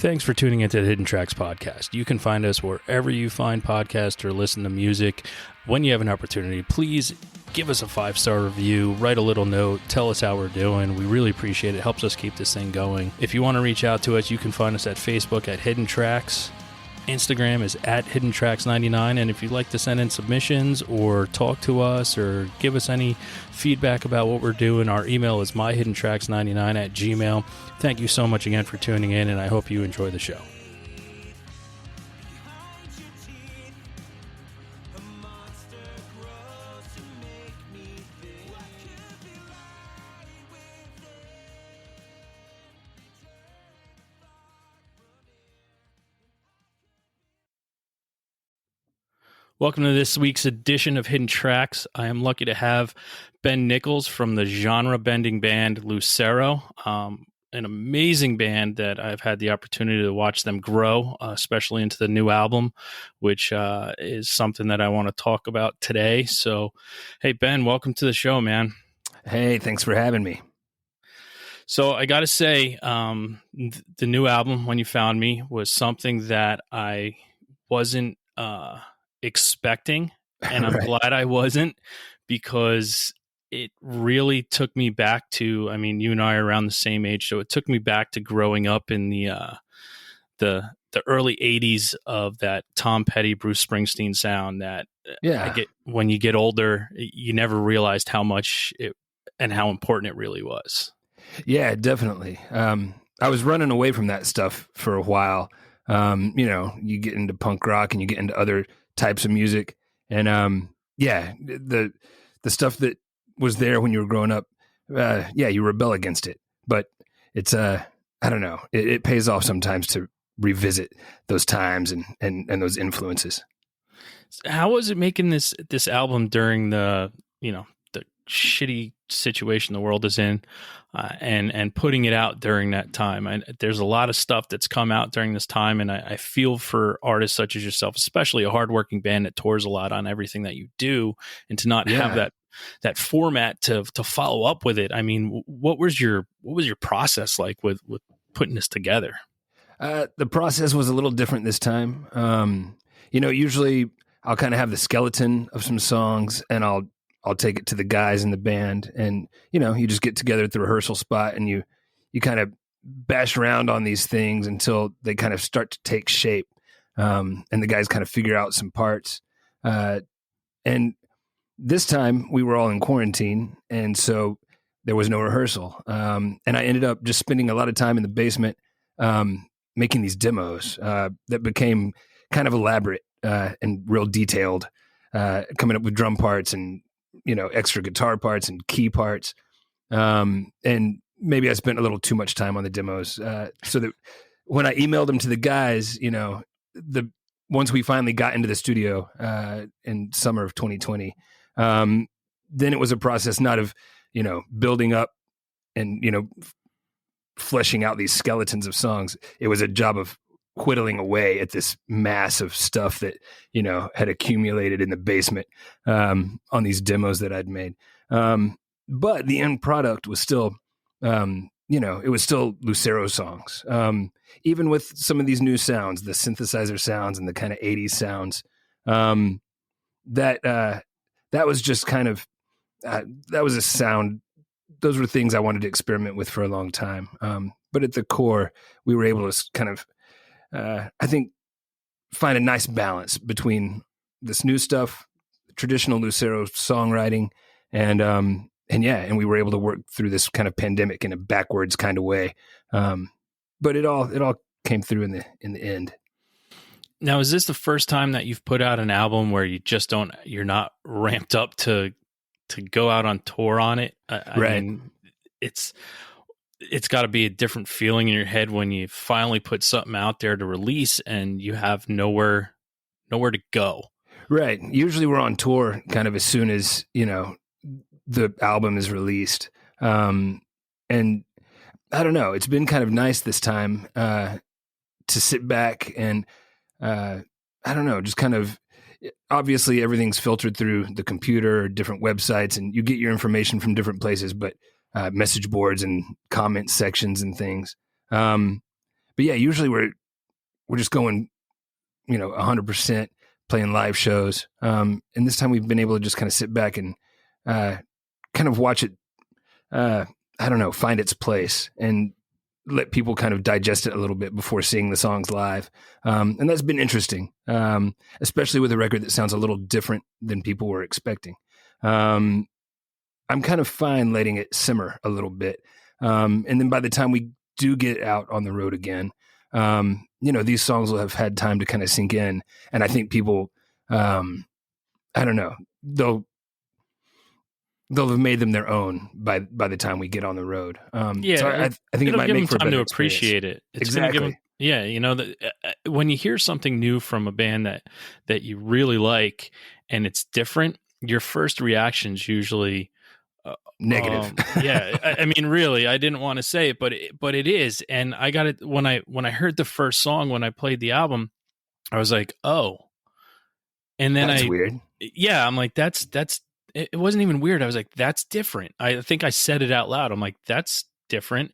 Thanks for tuning into the Hidden Tracks podcast. You can find us wherever you find podcasts or listen to music. When you have an opportunity, please give us a 5-star review, write a little note, tell us how we're doing. We really appreciate it. It helps us keep this thing going. If you want to reach out to us, you can find us at Facebook at Hidden Tracks. Instagram is at HiddenTracks99, and if you'd like to send in submissions or talk to us or give us any feedback about what we're doing, our email is myhiddentracks99@gmail.com. Thank you so much again for tuning in, and I hope you enjoy the show. Welcome to this week's edition of Hidden Tracks. I am lucky to have Ben Nichols from the genre-bending band LUCERO, an amazing band that I've had the opportunity to watch them grow, especially into the new album, which is something that I want to talk about today. So, hey, Ben, welcome to the show, man. Hey, thanks for having me. So I got to say, the new album, When You Found Me, was something that I wasn't expecting, and I'm glad I wasn't, because it really took me back to, I mean, you and I are around the same age, so it took me back to growing up in the early 80s of that Tom Petty, Bruce Springsteen sound that when you get older, you never realized how much it and how important it really was. Yeah, definitely. I was running away from that stuff for a while. You get into punk rock and you get into other types of music, and the stuff that was there when you were growing up, you rebel against it. But it's I don't know, it pays off sometimes to revisit those times and those influences. How was it making this album during the the shitty situation the world is in, and putting it out during that time? There's a lot of stuff that's come out during this time, and I feel for artists such as yourself, especially a hardworking band that tours a lot on everything that you do, and to not have that format to follow up with it. I mean, what was your process like with putting this together? The process was a little different this time. Usually I'll kind of have the skeleton of some songs, and I'll take it to the guys in the band, and, you just get together at the rehearsal spot and you kind of bash around on these things until they kind of start to take shape. And the guys kind of figure out some parts. And this time we were all in quarantine, and so there was no rehearsal. And I ended up just spending a lot of time in the basement, making these demos, that became kind of elaborate, and real detailed, coming up with drum parts and, extra guitar parts and key parts. And maybe I spent a little too much time on the demos, so that when I emailed them to the guys, once we finally got into the studio, in summer of 2020, then it was a process not of, building up and, fleshing out these skeletons of songs. It was a job of whittling away at this mass of stuff that, had accumulated in the basement, on these demos that I'd made. But the end product was still, it was still Lucero songs. Even with some of these new sounds, the synthesizer sounds and the kind of 80s sounds, that was just kind of, that was a sound. Those were things I wanted to experiment with for a long time. But at the core, we were able to kind of, I think, find a nice balance between this new stuff, traditional Lucero songwriting, and we were able to work through this kind of pandemic in a backwards kind of way. But it all came through in the end. Now, is this the first time that you've put out an album where you're not ramped up to go out on tour on it? I mean, it's got to be a different feeling in your head when you finally put something out there to release and you have nowhere to go. Right. Usually we're on tour kind of as soon as, the album is released. And I don't know, it's been kind of nice this time, to sit back and, I don't know, just kind of, obviously everything's filtered through the computer or different websites, and you get your information from different places, but message boards and comment sections and things. but yeah, usually we're just going, 100% playing live shows. And this time we've been able to just kind of sit back and kind of watch it, I don't know, find its place and let people kind of digest it a little bit before seeing the songs live. And that's been interesting, especially with a record that sounds a little different than people were expecting. I'm kind of fine letting it simmer a little bit. And then by the time we do get out on the road again, these songs will have had time to kind of sink in. And I think people, I don't know, they'll have made them their own by the time we get on the road. So I think it might give make them for a time to better appreciate it. It's exactly. Gonna give them, when you hear something new from a band that you really like and it's different, your first reaction's usually Negative. I mean, really, I didn't want to say it, but it is. And I got it when I heard the first song when I played the album, I was like, oh. And then that's weird. Yeah, I'm like, that's it wasn't even weird. I was like, that's different. I think I said it out loud. I'm like, that's different.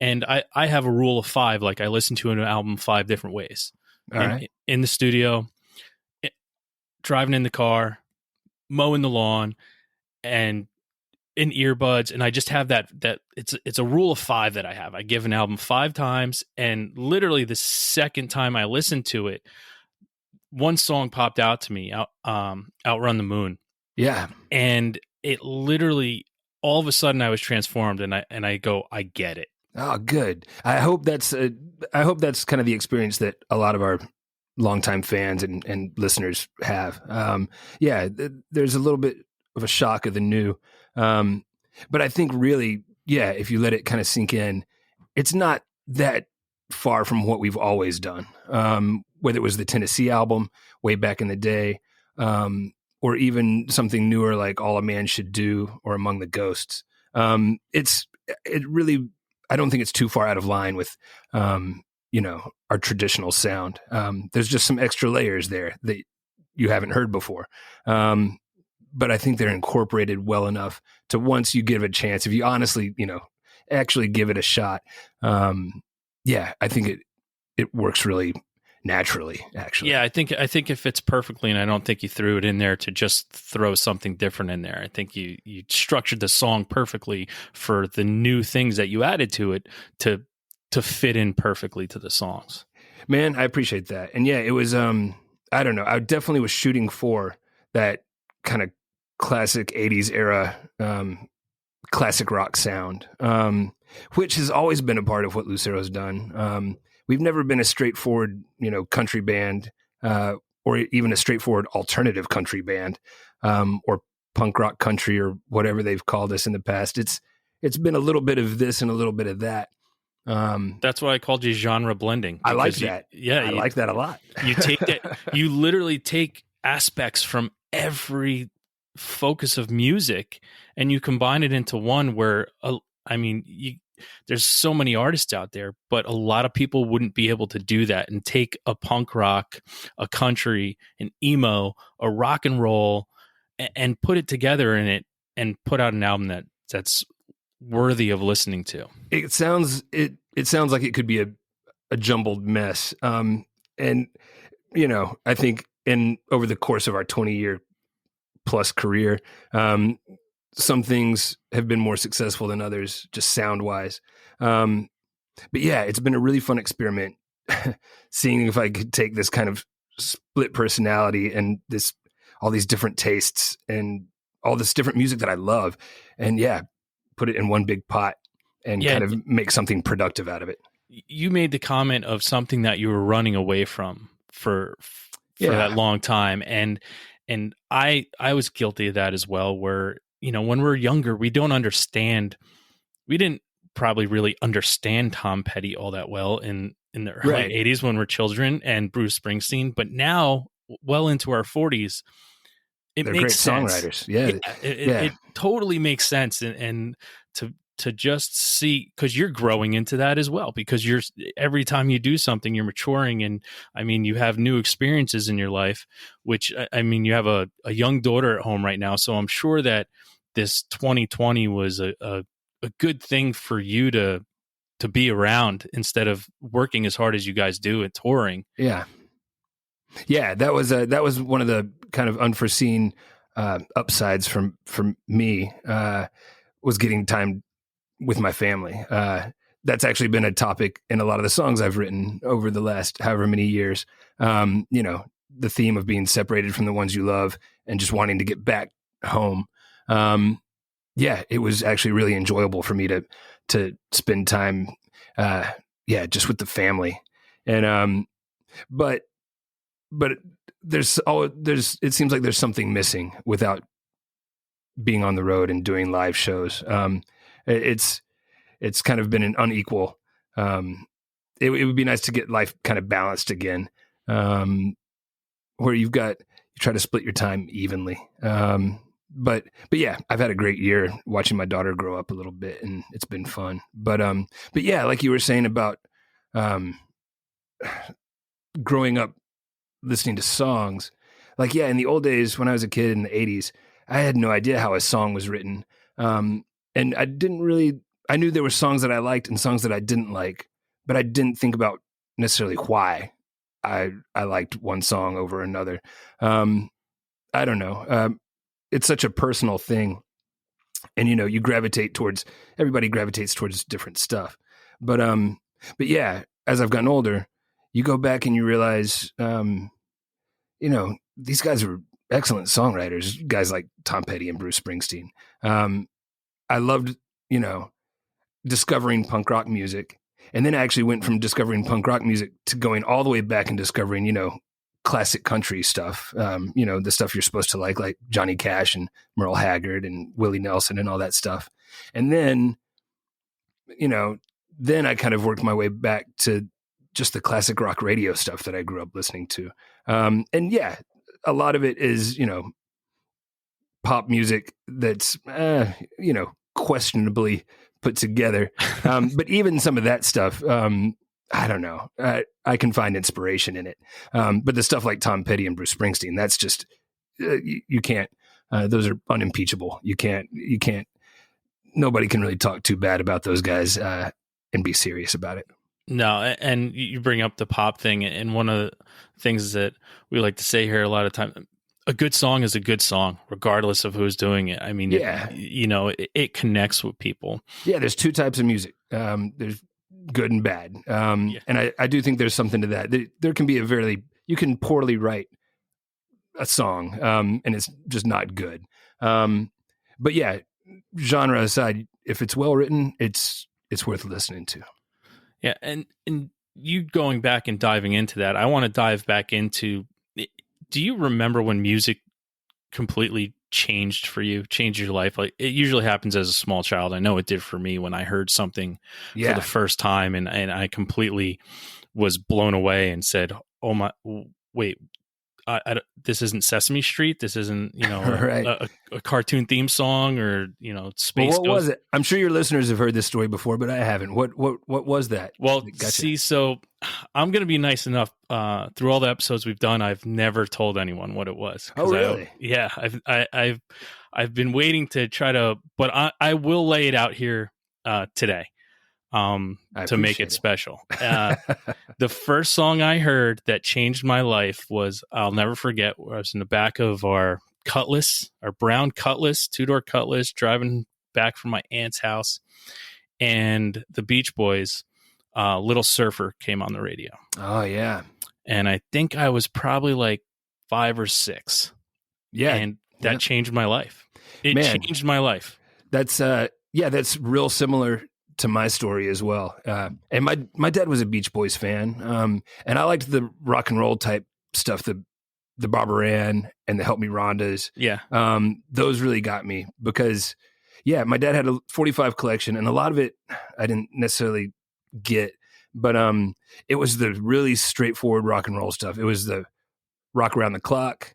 And I have a rule of 5. Like I listen to an album 5 different ways. All right. In the studio, driving in the car, mowing the lawn, and in earbuds. And I just have that it's a rule of 5 that I have. I give an album 5 times, and literally the second time I listened to it, one song popped out to me, Outrun the Moon. Yeah. And it literally, all of a sudden I was transformed, and I go, I get it. Oh, good. I hope that's kind of the experience that a lot of our longtime fans and listeners have. There's a little bit of a shock of the new. But I think really, if you let it kind of sink in, it's not that far from what we've always done. Whether it was the Tennessee album way back in the day, or even something newer like All a Man Should Do or Among the Ghosts. It really, I don't think it's too far out of line with, our traditional sound. There's just some extra layers there that you haven't heard before. But I think they're incorporated well enough to, once you give it a chance, if you honestly, actually give it a shot. I think it works really naturally, actually. Yeah, I think it fits perfectly, and I don't think you threw it in there to just throw something different in there. I think you structured the song perfectly for the new things that you added to it to fit in perfectly to the songs. Man, I appreciate that. And it was I don't know, I definitely was shooting for that kind of classic 80s era classic rock sound, which has always been a part of what Lucero's done. We've never been a straightforward, country band, or even a straightforward alternative country band, or punk rock country, or whatever they've called us in the past. It's been a little bit of this and a little bit of that. That's why I called you genre blending. I like that. I like that a lot. You take that. You literally take aspects from every focus of music and you combine it into one. Where there's so many artists out there, but a lot of people wouldn't be able to do that and take a punk rock, a country, an emo, a rock and roll, and put it together in it and put out an album that's worthy of listening to. It sounds like it could be a jumbled mess. And I think over the course of our 20-year plus career, some things have been more successful than others, just sound wise. But it's been a really fun experiment seeing if I could take this kind of split personality and all these different tastes and all this different music that I love, and put it in one big pot and kind of make something productive out of it. You made the comment of something that you were running away from for that long time. And I was guilty of that as well, where, when we're younger, we didn't probably really understand Tom Petty all that well in the early 80s when we're children, and Bruce Springsteen. But now, well into our 40s, they're makes great sense. Songwriters. Yeah. It totally makes sense. And to just see, because you're growing into that as well, because every time you do something, you're maturing. And you have new experiences in your life, which you have a young daughter at home right now. So I'm sure that this 2020 was a good thing for you to to be around instead of working as hard as you guys do and touring. Yeah. Yeah. That was one of the kind of unforeseen upsides from me, was getting time with my family. That's actually been a topic in a lot of the songs I've written over the last however many years. The theme of being separated from the ones you love and just wanting to get back home. It was actually really enjoyable for me to spend time, just with the family. And, but it seems like there's something missing without being on the road and doing live shows. It's kind of been an unequal, it would be nice to get life kind of balanced again, where you try to split your time evenly. But yeah, I've had a great year watching my daughter grow up a little bit, and it's been fun. But yeah, like you were saying about, growing up listening to songs, like, yeah, in the old days when I was a kid in the 80s, I had no idea how a song was written. And I knew there were songs that I liked and songs that I didn't like, but I didn't think about necessarily why I liked one song over another. I don't know. It's such a personal thing. And, everybody gravitates towards different stuff. But yeah, as I've gotten older, you go back and you realize, these guys were excellent songwriters, guys like Tom Petty and Bruce Springsteen. I loved, discovering punk rock music. And then I actually went from discovering punk rock music to going all the way back and discovering, classic country stuff, the stuff you're supposed to like Johnny Cash and Merle Haggard and Willie Nelson and all that stuff. And then, then I kind of worked my way back to just the classic rock radio stuff that I grew up listening to. And yeah, a lot of it is, pop music that's, questionably put together. But even some of that stuff, I don't know. I can find inspiration in it. But the stuff like Tom Petty and Bruce Springsteen, that's just, you can't, those are unimpeachable. You can't, nobody can really talk too bad about those guys, and be serious about it. No. And you bring up the pop thing. And one of the things that we like to say here a lot of time, a good song is a good song, regardless of who's doing it. I mean, yeah. It connects with people. Yeah. There's two types of music. There's good and bad. And I do think there's something to that. There can be you can poorly write a song, and it's just not good. But yeah, genre aside, if it's well written, it's worth listening to. Yeah. And you going back and diving into that, I want to dive back into, do you remember when music completely changed your life? Like, it usually happens as a small child. I know it did for me when I heard something for the first time, and I completely was blown away and said, "Oh my, wait, this isn't Sesame Street. This isn't, right. a cartoon theme song or, Space Ghost." What was it? I'm sure your listeners have heard this story before, but I haven't. What was that? Well, see, so I'm going to be nice enough. Through all the episodes we've done, I've never told anyone what it was. Oh, really? I've been waiting to try to, but I will lay it out here today. To make it special. The first song I heard that changed my life was, I'll never forget, I was in the back of our Cutlass, our brown Cutlass, two-door Cutlass, driving back from my aunt's house, and the Beach Boys, Little Surfer came on the radio. Oh, yeah. And I think I was probably like 5 or 6. Yeah. And that changed my life. It changed my life. That's real similar to my story as well. And my dad was a Beach Boys fan. And I liked the rock and roll type stuff, the Barbara Ann and the Help Me Rondas. Yeah. Those really got me because, my dad had a 45 collection, and a lot of it I didn't necessarily get, but it was the really straightforward rock and roll stuff. It was the Rock Around the Clock,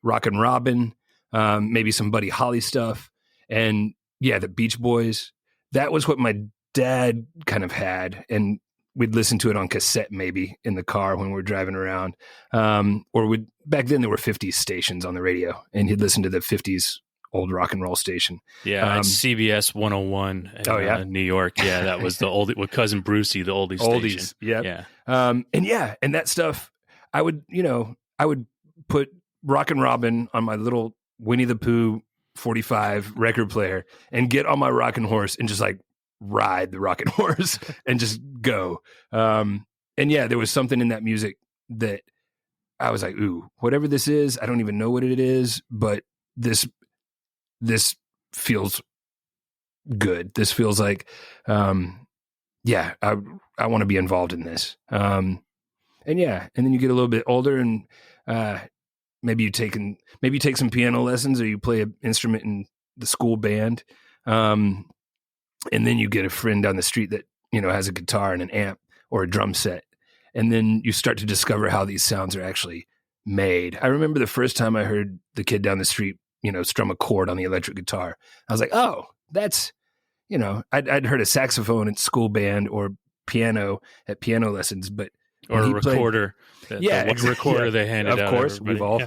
Rockin' Robin, maybe some Buddy Holly stuff. And the Beach Boys. That was what my dad kind of had, and we'd listen to it on cassette maybe in the car when we were driving around, or back then there were 50s stations on the radio, and he'd listen to the 50s old rock and roll station. Yeah, it's CBS 101 in New York. Yeah, that was the old with Cousin Brucey, the oldies station. Yeah. And that stuff, I would put Rockin' Robin on my little Winnie the Pooh 45 record player and get on my rockin' horse and just like ride the rockin' horse and just go. And yeah, there was something in that music that I was like, ooh, whatever this is, I don't even know what it is, but this feels good. This feels like, yeah, I want to be involved in this. And then you get a little bit older and maybe you take some piano lessons, or you play an instrument in the school band. And then you get a friend down the street that, has a guitar and an amp or a drum set. And then you start to discover how these sounds are actually made. I remember the first time I heard the kid down the street, strum a chord on the electric guitar. I was like, oh, that's, I'd heard a saxophone at school band or piano at piano lessons, but or a recorder. Recorder they handed out. Of course, we've all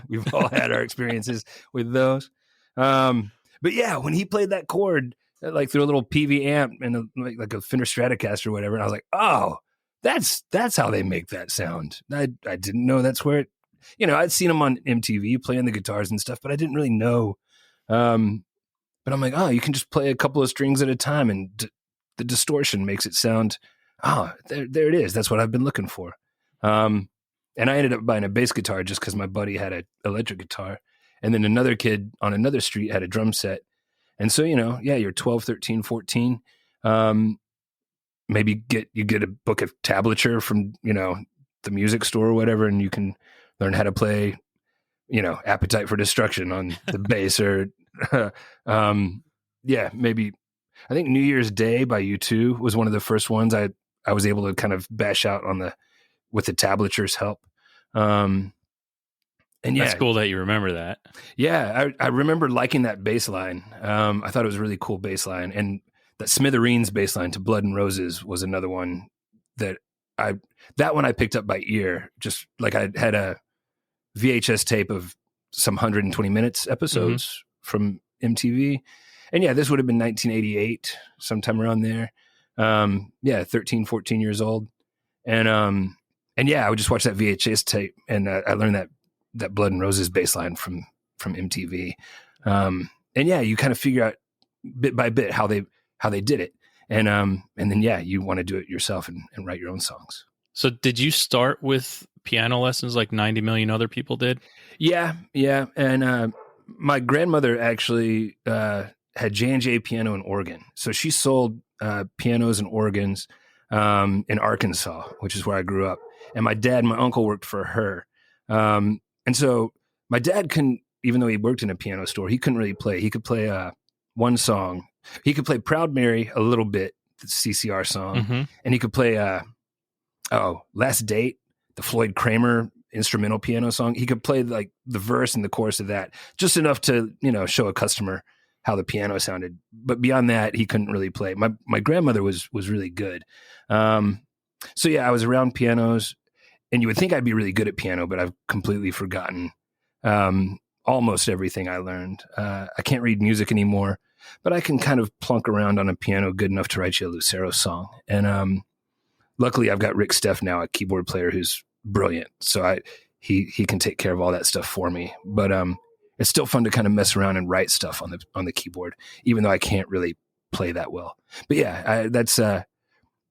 had our experiences with those. But yeah, when he played that chord, like through a little PV amp and like a Fender Stratocaster or whatever, and I was like, oh, that's how they make that sound. I didn't know that's where it. I'd seen him on MTV playing the guitars and stuff, but I didn't really know. But I'm like, oh, you can just play a couple of strings at a time, and the distortion makes it sound. Oh, there it is. That's what I've been looking for. And I ended up buying a bass guitar just because my buddy had an electric guitar. And then another kid on another street had a drum set. And so, you're 12, 13, 14. Maybe you get a book of tablature from, the music store or whatever, and you can learn how to play, Appetite for Destruction on the bass, or, maybe I think New Year's Day by U2 was one of the first ones I was able to kind of bash out with the tablature's help. And yeah, that's cool that you remember that. Yeah. I remember liking that bass line. I thought it was a really cool bass line, and that Smithereens bass line to Blood and Roses was another one that I picked up by ear, just like I had a VHS tape of some 120 minutes episodes from MTV. And yeah, this would have been 1988, sometime around there. 13, 14 years old. And yeah, I would just watch that VHS tape, and I learned that Blood and Roses bass line from MTV. And yeah, you kind of figure out bit by bit how they did it. And then, yeah, you want to do it yourself and write your own songs. So did you start with piano lessons like 90 million other people did? Yeah. And my grandmother actually had J&J Piano and Organ. So she sold pianos and organs in Arkansas, which is where I grew up. And my dad and my uncle worked for her. And so my dad couldn't, even though he worked in a piano store, he couldn't really play. He could play one song. He could play Proud Mary a little bit, the CCR song. And he could play Last Date, the Floyd Kramer instrumental piano song. He could play like the verse and the chorus of that, just enough to, show a customer how the piano sounded. But beyond that, he couldn't really play. My grandmother was really good. So yeah, I was around pianos, and you would think I'd be really good at piano, but I've completely forgotten almost everything I learned. I can't read music anymore, but I can kind of plunk around on a piano good enough to write you a Lucero song. And luckily, I've got Rick Steff now, a keyboard player who's brilliant. So he can take care of all that stuff for me. But it's still fun to kind of mess around and write stuff on the keyboard, even though I can't really play that well. But yeah, that's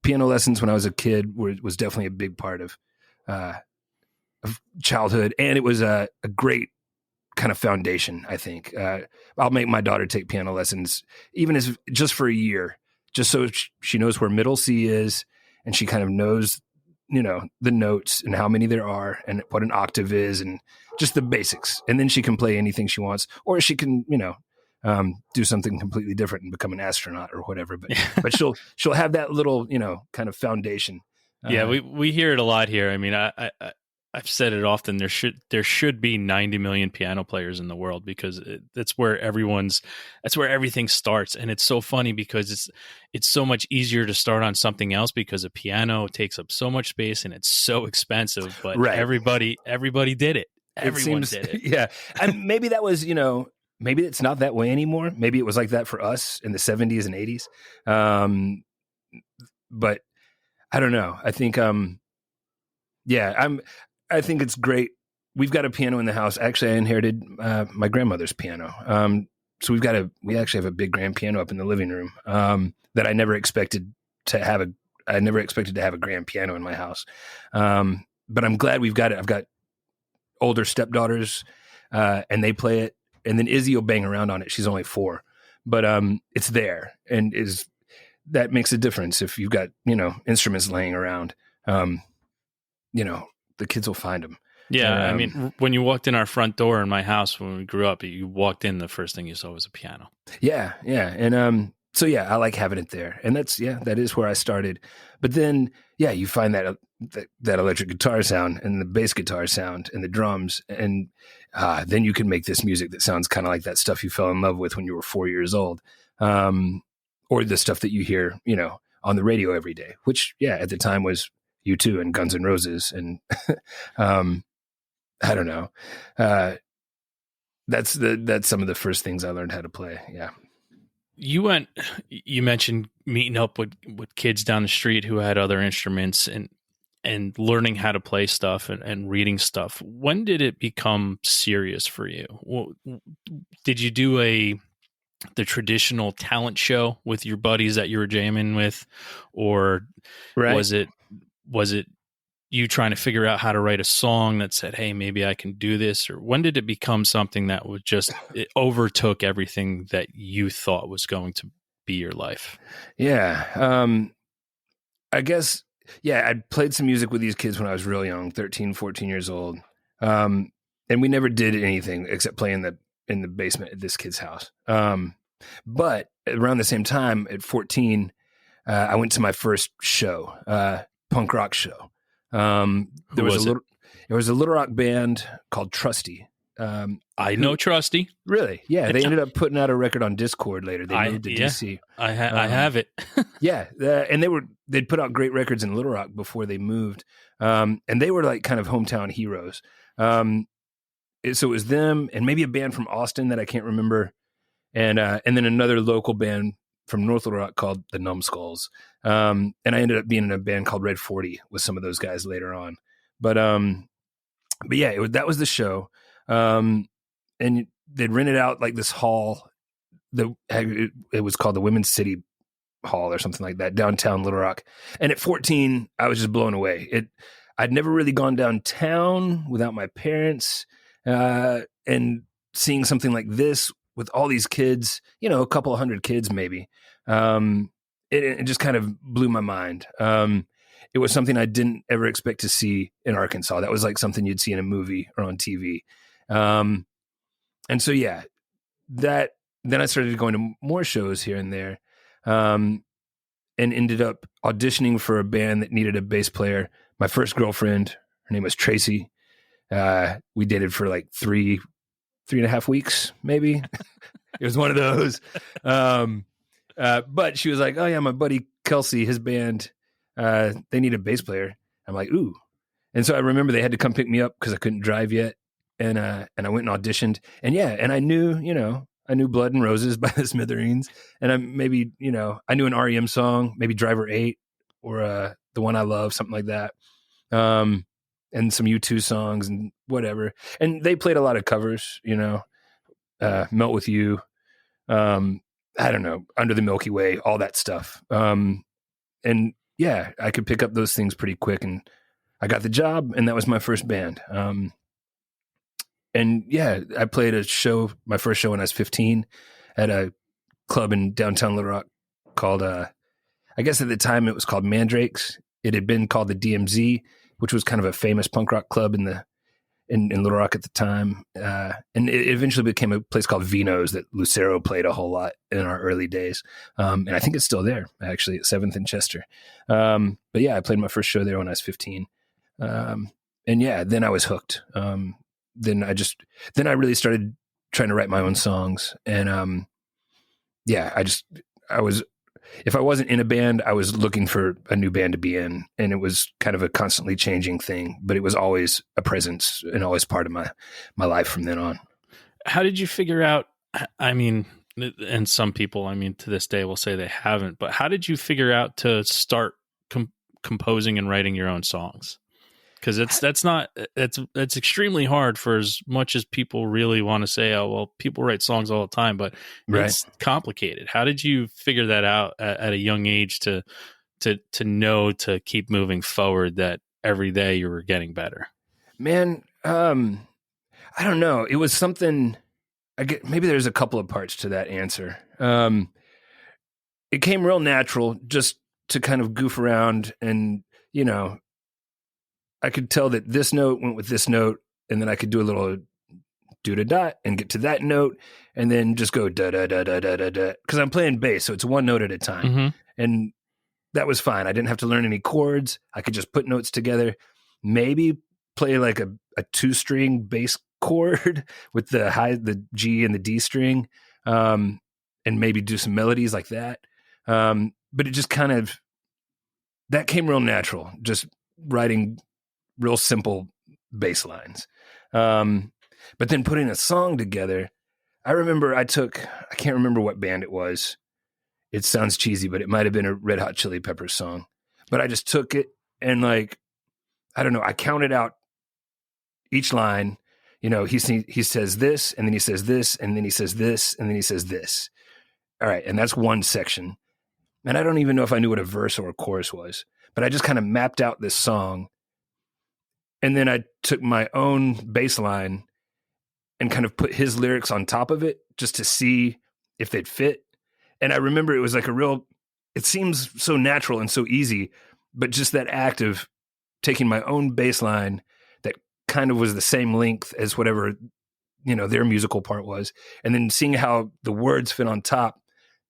piano lessons when I was a kid was definitely a big part of childhood, and it was a great kind of foundation. I think I'll make my daughter take piano lessons, even as just for a year, just so she knows where middle C is, and she kind of knows, the notes and how many there are and what an octave is and just the basics. And then she can play anything she wants, or she can, do something completely different and become an astronaut or whatever. But she'll have that little, kind of foundation. Yeah, we hear it a lot here. I mean, I've said it often. There should be 90 million piano players in the world, because that's where everything starts. And it's so funny because it's so much easier to start on something else, because a piano takes up so much space and it's so expensive. But right. everybody did it. Everyone did it. Yeah, and maybe that was maybe it's not that way anymore. Maybe it was like that for us in the 70s and 80s. But I don't know. I think, I think it's great. We've got a piano in the house. Actually, I inherited my grandmother's piano. So we actually have a big grand piano up in the living room that I never expected to have a grand piano in my house. But I'm glad we've got it. I've got older stepdaughters and they play it. And then Izzy will bang around on it. She's only 4, but it's there, and that makes a difference if you've got, instruments laying around. The kids will find them. Yeah, I mean, when you walked in our front door in my house when we grew up, you walked in, the first thing you saw was a piano. Yeah, and so I like having it there, and that is where I started. But then, you find that electric guitar sound and the bass guitar sound and the drums, and then you can make this music that sounds kind of like that stuff you fell in love with when you were 4 years old, or the stuff that you hear, on the radio every day, which at the time was U2 and Guns N' Roses, and I don't know. That's some of the first things I learned how to play. Yeah. You mentioned meeting up with kids down the street who had other instruments and learning how to play stuff and reading stuff. When did it become serious for you? Did you do the traditional talent show with your buddies that you were jamming with, or was it you trying to figure out how to write a song that said, hey, maybe I can do this? Or when did it become something that was just, it overtook everything that you thought was going to be your life? Yeah. I guess, I played some music with these kids when I was real young, 13, 14 years old. And we never did anything except play in the basement at this kid's house. But around the same time at 14, I went to my first show, punk rock show. There was a little rock band called Trusty. I know Trusty. Really? Yeah. They ended up putting out a record on Discord later. They moved to DC. I have it. And they'd put out great records in Little Rock before they moved. And they were like kind of hometown heroes. So it was them and maybe a band from Austin that I can't remember. And then another local band from North Little Rock called the Numbskulls. And I ended up being in a band called Red 40 with some of those guys later on. But that was the show. And they'd rented out like this hall. It was called the Women's City Hall or something like that, downtown Little Rock. And at 14, I was just blown away. I'd never really gone downtown without my parents, and seeing something like this with all these kids, a couple of hundred kids maybe. It just kind of blew my mind. It was something I didn't ever expect to see in Arkansas. That was like something you'd see in a movie or on TV. And so, then I started going to more shows here and there, and ended up auditioning for a band that needed a bass player. My first girlfriend, her name was Tracy. We dated for like 3.5 weeks, maybe. It was one of those. But she was like, oh yeah, my buddy Kelsey, his band, they need a bass player. I'm like, ooh. And so I remember they had to come pick me up because I couldn't drive yet. And I went and auditioned. And and I knew Blood and Roses by the Smithereens. And I maybe, I knew an REM song, maybe Driver 8 or The One I Love, something like that. And some U2 songs and whatever. And they played a lot of covers, Melt With You, I don't know, Under the Milky Way, all that stuff. And I could pick up those things pretty quick, and I got the job, and that was my first band. I played my first show when I was 15 at a club in downtown Little Rock called, I guess at the time it was called Mandrakes. It had been called the DMZ, which was kind of a famous punk rock club in Little Rock at the time. And it eventually became a place called Vino's that Lucero played a whole lot in our early days. And I think it's still there, actually, at 7th and Chester. I played my first show there when I was 15. Then I was hooked. Then I really started trying to write my own songs. And if I wasn't in a band, I was looking for a new band to be in, and it was kind of a constantly changing thing, but it was always a presence and always part of my life from then on. How did you figure out I mean, and some people, I mean, to this day will say they haven't, but how did you figure out to start composing and writing your own songs? Because that's extremely hard for as much as people really want to say, oh, well, people write songs all the time, but Right. it's complicated. How did you figure that out at a young age to know to keep moving forward, that every day you were getting better? Man, I don't know. It was something. Maybe there's a couple of parts to that answer. It came real natural, just to kind of goof around, and I could tell that this note went with this note, and then I could do a little do da dot and get to that note, and then just go da da da da da da da, because I'm playing bass, so it's one note at a time, Mm-hmm. and that was fine. I didn't have to learn any chords. I could just put notes together, maybe play like a 2-string bass chord with the G and the D string, and maybe do some melodies like that. But it just kind of, that came real natural, just writing real simple bass lines. But then putting a song together, I remember I can't remember what band it was. It sounds cheesy, but it might have been a Red Hot Chili Peppers song. But I just took it and, like, I don't know, I counted out each line. He says this, and then he says this, and then he says this, and then he says this. All right, and that's one section. And I don't even know if I knew what a verse or a chorus was, but I just kind of mapped out this song. And then I took my own bass line and kind of put his lyrics on top of it just to see if they'd fit. And I remember it was like it seems so natural and so easy, but just that act of taking my own bass line that kind of was the same length as whatever, their musical part was, and then seeing how the words fit on top,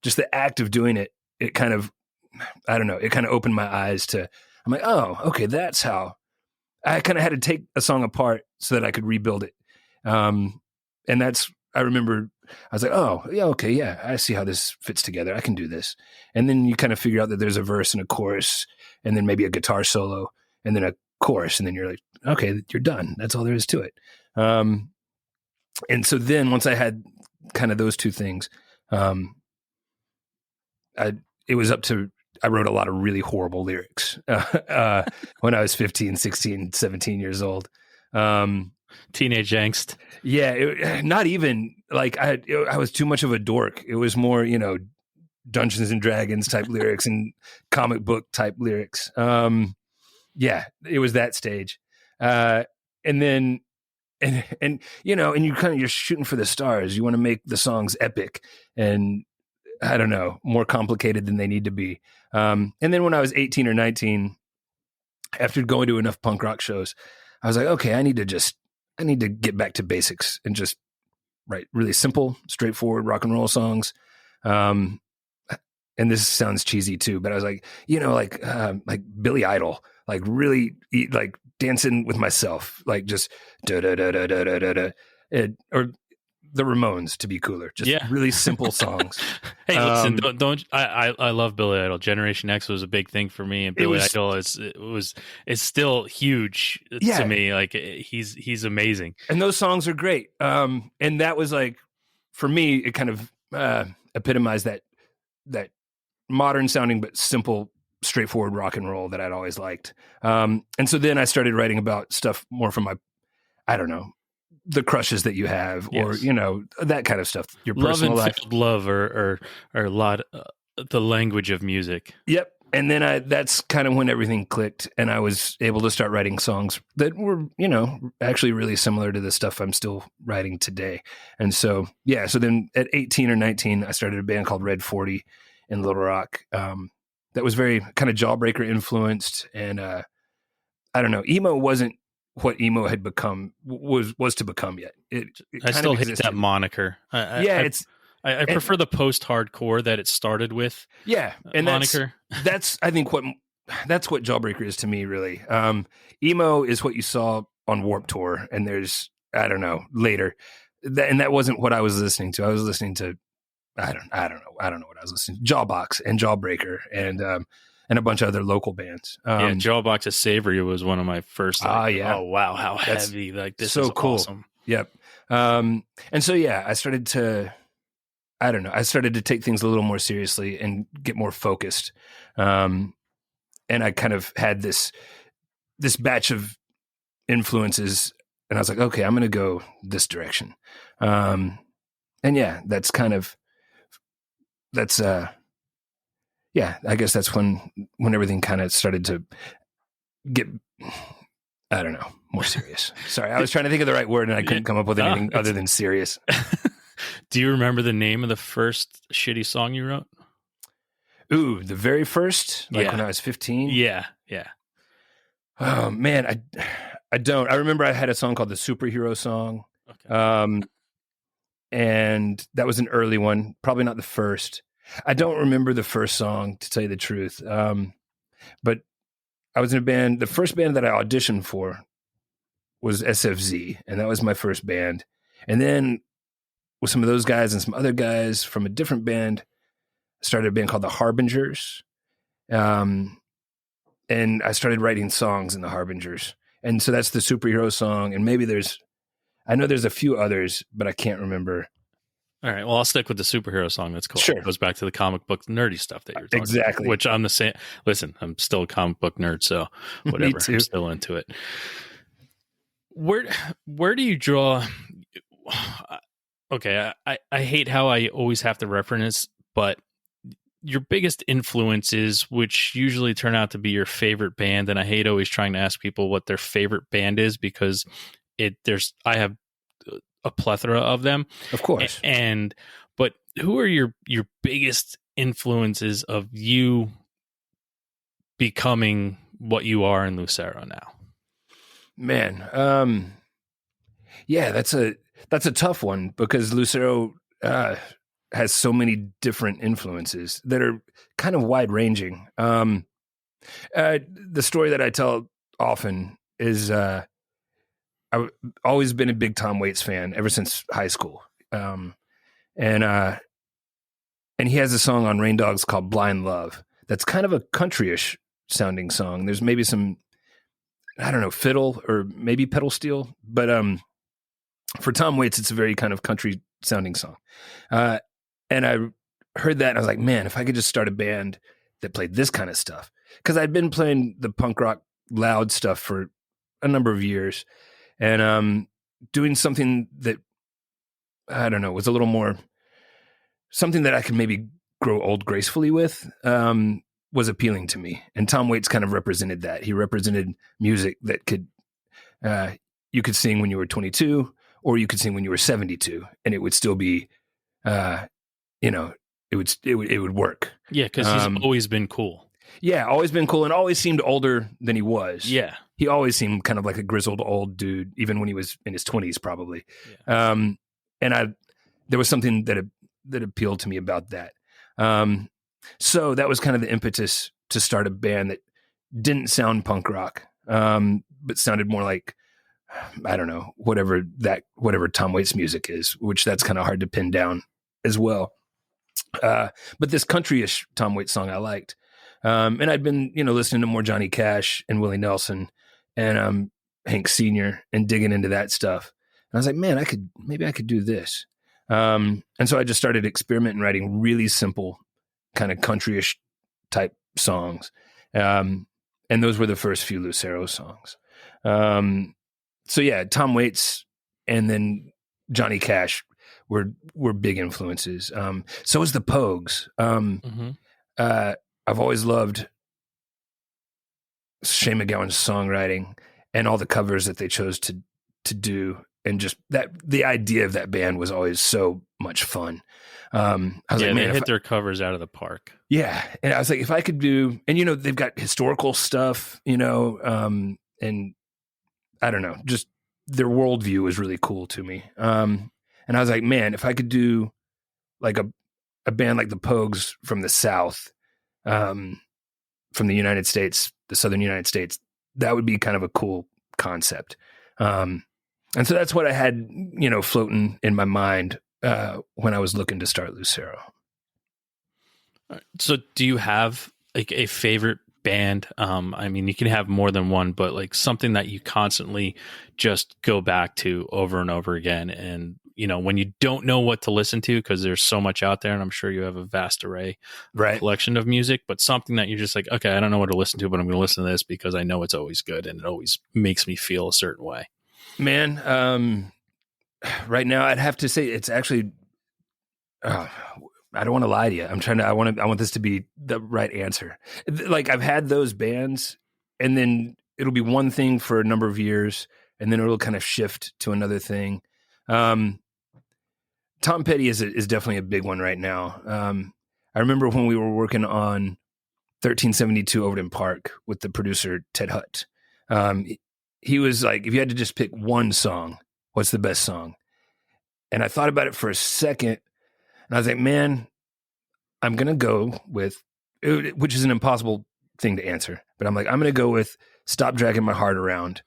just the act of doing it, it kind of, I don't know, it kind of opened my eyes to, I'm like, oh, okay, that's how. I kind of had to take a song apart so that I could rebuild it. And I remember I was like, oh, yeah, okay, yeah, I see how this fits together. I can do this. And then you kind of figure out that there's a verse and a chorus, and then maybe a guitar solo, and then a chorus, and then you're like, okay, you're done. That's all there is to it. And so then once I had kind of those two things, it was up to, I wrote a lot of really horrible lyrics when I was 15, 16, 17 years old. Teenage angst. Yeah, not even like I was too much of a dork. It was more, Dungeons and Dragons type lyrics and comic book type lyrics. Yeah, it was that stage. And then, and you're shooting for the stars. You want to make the songs epic and, I don't know, more complicated than they need to be. And then when I was 18 or 19, after going to enough punk rock shows, I was like, okay, I need to get back to basics and just write really simple, straightforward rock and roll songs. And this sounds cheesy too, but I was like, like Billy Idol, like really like dancing with myself, like just da da da da da da da, or the Ramones to be cooler, just really simple songs. Hey, listen, don't I love Billy Idol. Generation X was a big thing for me, and Billy Idol is still huge to me. Like he's amazing, and those songs are great. And that was like, for me, it kind of epitomized that modern sounding but simple, straightforward rock and roll that I'd always liked. And so then I started writing about stuff more from my, I don't know, the crushes that you have, or that kind of stuff. Your personal life, love, or a lot the language of music. Yep. And then that's kind of when everything clicked, and I was able to start writing songs that were, actually really similar to the stuff I'm still writing today. And so, so then at 18 or 19, I started a band called Red 40 in Little Rock. That was very kind of Jawbreaker influenced, and I don't know, emo wasn't what emo had become was to become yet. I still hate that moniker. I prefer the post-hardcore that it started with. Yeah, and moniker. That's I think that's what Jawbreaker is to me, really. Emo is what you saw on Warped Tour, and there's, I don't know, later, and that wasn't what I was listening to. I was listening to I don't know what I was listening to. Jawbox and Jawbreaker and a bunch of other local bands. Jawbox's Savory was one of my first. Oh wow, how heavy! Like this so is cool. Awesome. Yep. And so I started to I don't know. I started to take things a little more seriously and get more focused. And I kind of had this batch of influences, and I was like, okay, I'm going to go this direction. And yeah, I guess that's when everything kind of started to get, I don't know, more serious. Sorry, I was trying to think of the right word and I couldn't come up with anything other than serious. Do you remember the name of the first shitty song you wrote? Ooh, the very first, like when I was 15? Yeah. Oh man, I don't. I remember I had a song called the Superhero Song. Okay. And that was an early one, probably not the first. I don't remember the first song, to tell you the truth. But I was in a band. The first band that I auditioned for was SFZ, and that was my first band. And then with some of those guys and some other guys from a different band, I started a band called the Harbingers. And I started writing songs in the Harbingers. And so that's the Superhero Song. And maybe I know there's a few others, but I can't remember. All right. Well, I'll stick with the Superhero Song. That's cool. Sure. It goes back to the comic book nerdy stuff that you're talking exactly. about, which I'm the same. Listen, I'm still a comic book nerd, so whatever. Me too. I'm still into it. Where do you draw? Okay, I hate how I always have to reference, but your biggest influences, which usually turn out to be your favorite band, and I hate always trying to ask people what their favorite band is because I have a plethora of them, of course. But who are your biggest influences of you becoming what you are in Lucero now? Man, yeah, that's a tough one because Lucero has so many different influences that are kind of wide ranging. The story that I tell often is I've always been a big Tom Waits fan ever since high school. And he has a song on Rain Dogs called Blind Love. That's kind of a country-ish sounding song. There's maybe some, I don't know, fiddle or maybe pedal steel, but for Tom Waits, it's a very kind of country sounding song. And I heard that and I was like, man, if I could just start a band that played this kind of stuff. Because I'd been playing the punk rock loud stuff for a number of years and doing something that, I don't know, was a little more, something that I could maybe grow old gracefully with was appealing to me. And Tom Waits kind of represented that. He represented music that you could sing when you were 22 or you could sing when you were 72 and it would still be, it would work. Yeah, because he's always been cool. Yeah, always been cool and always seemed older than he was. Yeah. He always seemed kind of like a grizzled old dude, even when he was in his 20s probably. Yeah. And there was something that appealed to me about that. So that was kind of the impetus to start a band that didn't sound punk rock, but sounded more like, I don't know, whatever Tom Waits music is, which that's kind of hard to pin down as well. But this country-ish Tom Waits song I liked. And I'd been, listening to more Johnny Cash and Willie Nelson and Hank Sr. and digging into that stuff. And I was like, man, maybe I could do this. And so I just started experimenting, writing really simple kind of country-ish type songs. And those were the first few Lucero songs. So yeah, Tom Waits and then Johnny Cash were big influences. So was the Pogues. I've always loved Shane MacGowan's songwriting and all the covers that they chose to do. And just the idea of that band was always so much fun. I was like, man, they hit their covers out of the park. Yeah. And I was like, if I could do, and they've got historical stuff, and I don't know, just their worldview was really cool to me. And I was like, man, if I could do like a band like the Pogues from the South, from the United States, the Southern United States, that would be kind of a cool concept. And so that's what I had, floating in my mind when I was looking to start Lucero. So do you have like a favorite band? I mean, you can have more than one, but like something that you constantly just go back to over and over again. And, when you don't know what to listen to, because there's so much out there, and I'm sure you have a vast array collection of music, but something that you're just like, okay, I don't know what to listen to, but I'm going to listen to this because I know it's always good and it always makes me feel a certain way. Man, right now I'd have to say it's actually, I don't want to lie to you. I want this to be the right answer. Like, I've had those bands, and then it'll be one thing for a number of years, and then it'll kind of shift to another thing. Tom Petty is definitely a big one right now. I remember when we were working on 1372 Overton Park with the producer Ted Hutt. He was like, if you had to just pick one song, what's the best song? And I thought about it for a second, and I was like, man, I'm going to go with, which is an impossible thing to answer, but I'm like, I'm going to go with Stop Dragging My Heart Around,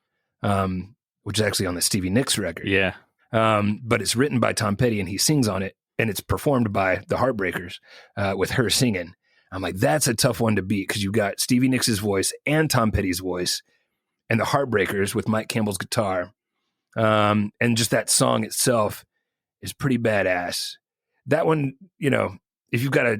which is actually on the Stevie Nicks record. Yeah. But it's written by Tom Petty, and he sings on it, and it's performed by the Heartbreakers with her singing. I'm like, that's a tough one to beat, because you've got Stevie Nicks' voice and Tom Petty's voice, and the Heartbreakers with Mike Campbell's guitar. And just that song itself is pretty badass. That one, if you've got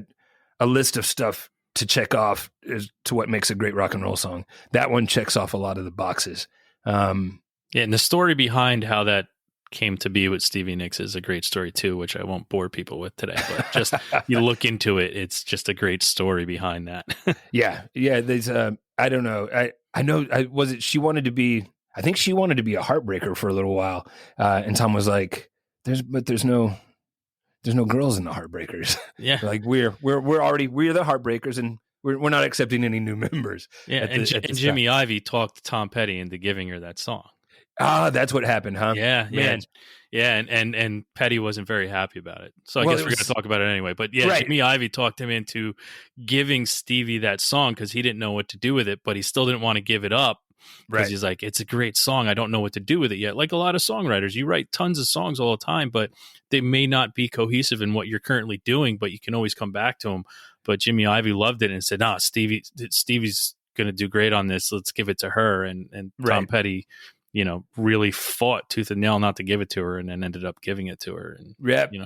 a list of stuff to check off as to what makes a great rock and roll song, that one checks off a lot of the boxes. And the story behind how that came to be with Stevie Nicks is a great story too, which I won't bore people with today, but just you look into it, it's just a great story behind that. Yeah. There's I don't know. I know. She wanted to be a heartbreaker for a little while, and Tom was like, "There's no girls in the Heartbreakers." Yeah, like we're the Heartbreakers, and we're not accepting any new members. Yeah, and Jimmy Ivey talked Tom Petty into giving her that song. Ah, that's what happened, huh? Yeah, man. Yeah, and Petty wasn't very happy about it. So I guess we're going to talk about it anyway. But yeah, right. Jimmy Ivey talked him into giving Stevie that song because he didn't know what to do with it, but he still didn't want to give it up because he's like, it's a great song. I don't know what to do with it yet. Like a lot of songwriters, you write tons of songs all the time, but they may not be cohesive in what you're currently doing, but you can always come back to them. But Jimmy Ivey loved it and said, nah, Stevie's going to do great on this. Let's give it to her. And Tom Petty, really fought tooth and nail not to give it to her, and then ended up giving it to her. And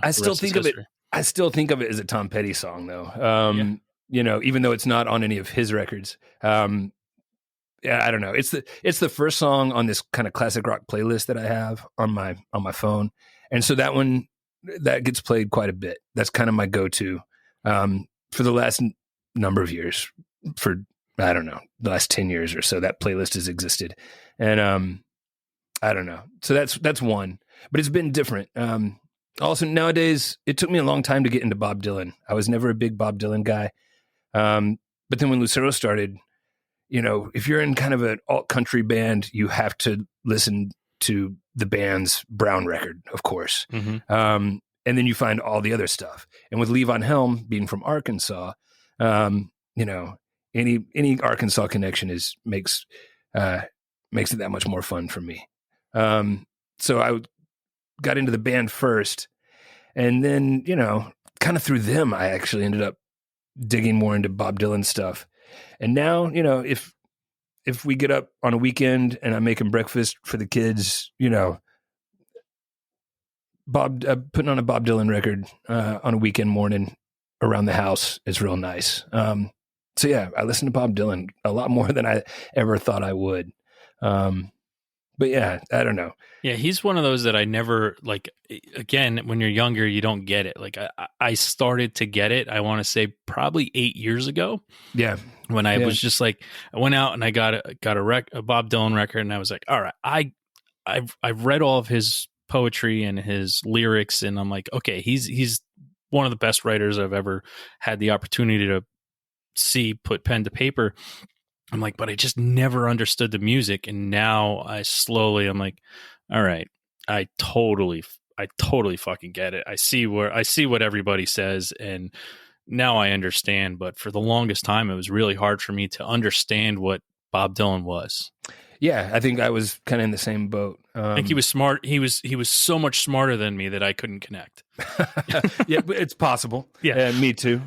I still think of it as a Tom Petty song, though. Even though it's not on any of his records. I don't know. It's the first song on this kind of classic rock playlist that I have on my phone, and so that one that gets played quite a bit. That's kind of my go-to for the last number of years. For I don't know, the last 10 years or so, that playlist has existed, and I don't know. So that's one, but it's been different. Also nowadays, it took me a long time to get into Bob Dylan. I was never a big Bob Dylan guy. But then when Lucero started, if you're in kind of an alt country band, you have to listen to the band's Brown record, of course. Mm-hmm. And then you find all the other stuff. And with Levon Helm being from Arkansas, any Arkansas connection makes it that much more fun for me. So I got into the band first, and then, kind of through them, I actually ended up digging more into Bob Dylan stuff. And now, if we get up on a weekend and I'm making breakfast for the kids, putting on a Bob Dylan record on a weekend morning around the house is real nice. So yeah, I listen to Bob Dylan a lot more than I ever thought I would. But yeah, I don't know. Yeah, he's one of those that I never, like, again, when you're younger, you don't get it. Like, I started to get it, I want to say probably 8 years ago. Yeah. When I was just like, I went out and I got a Bob Dylan record, and I was like, all right, I've read all of his poetry and his lyrics, and I'm like, okay, he's one of the best writers I've ever had the opportunity to see put pen to paper. I'm like, but I just never understood the music. And now I'm like, all right, I totally fucking get it. I see what everybody says, and now I understand. But for the longest time, it was really hard for me to understand what Bob Dylan was. Yeah, I think I was kind of in the same boat. I think he was smart. He was so much smarter than me that I couldn't connect. Yeah, it's possible. Yeah, me too.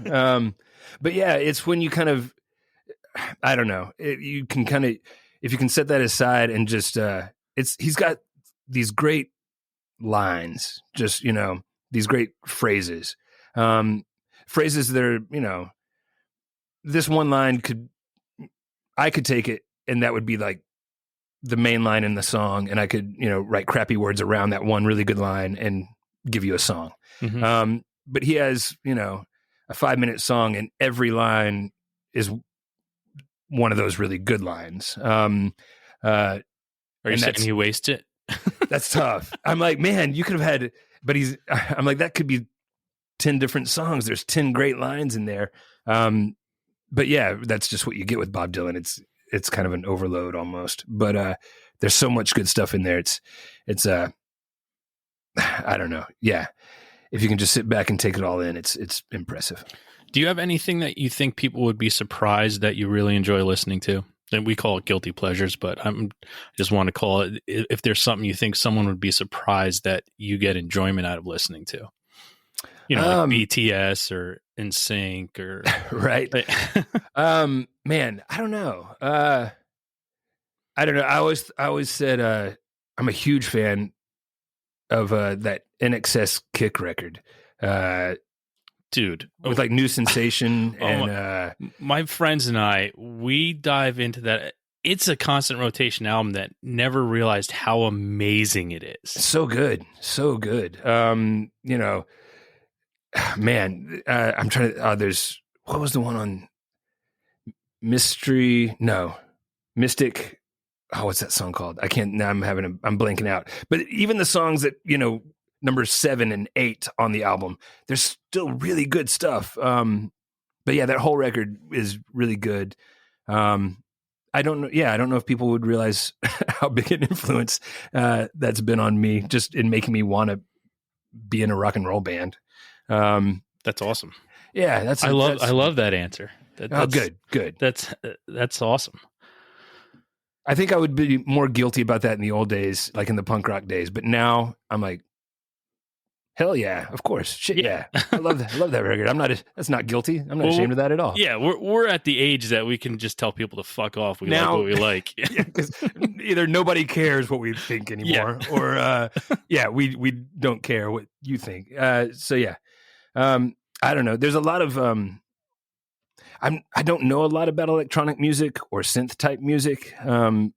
But yeah, it's when you kind of, I don't know. You can kind of, if you can set that aside and just, he's got these great lines, just, these great phrases. Phrases that are, this one line I could take it and that would be like the main line in the song, and I could, write crappy words around that one really good line and give you a song. Mm-hmm. But he has, a 5-minute song, and every line is one of those really good lines. Are you saying he wasted it? That's tough. I'm like, man, you could have had, but I'm like, that could be 10 different songs. There's 10 great lines in there. But yeah, that's just what you get with Bob Dylan. It's kind of an overload almost, but there's so much good stuff in there. It's I don't know. Yeah. If you can just sit back and take it all in, it's impressive. Do you have anything that you think people would be surprised that you really enjoy listening to? And we call it guilty pleasures, but I just want to call it, if there's something you think someone would be surprised that you get enjoyment out of listening to, like BTS or NSYNC or right. Man, I don't know. I don't know. I always said I'm a huge fan of that NXS Kick record. Dude, with like New Sensation and my friends and I, we dive into that. It's a constant rotation album that never realized how amazing it is. So good. Man, I'm trying to, there's, what was the one on Mystic? Oh, what's that song called? I can't, now I'm blanking out. But even the songs that, number 7 and 8 on the album, there's still really good stuff. But yeah, that whole record is really good. I don't know. Yeah, I don't know if people would realize how big an influence that's been on me, just in making me want to be in a rock and roll band. That's awesome. Yeah, I love that answer. Good. That's awesome. I think I would be more guilty about that in the old days, like in the punk rock days. But now I'm like, hell yeah, of course. Shit, yeah. I love that record. That's not guilty. I'm not ashamed of that at all. Yeah, we're at the age that we can just tell people to fuck off. We like what we like. Yeah, because either nobody cares what we think anymore, or we don't care what you think. So yeah, I don't know. There's a lot of I don't know a lot about electronic music or synth type music, and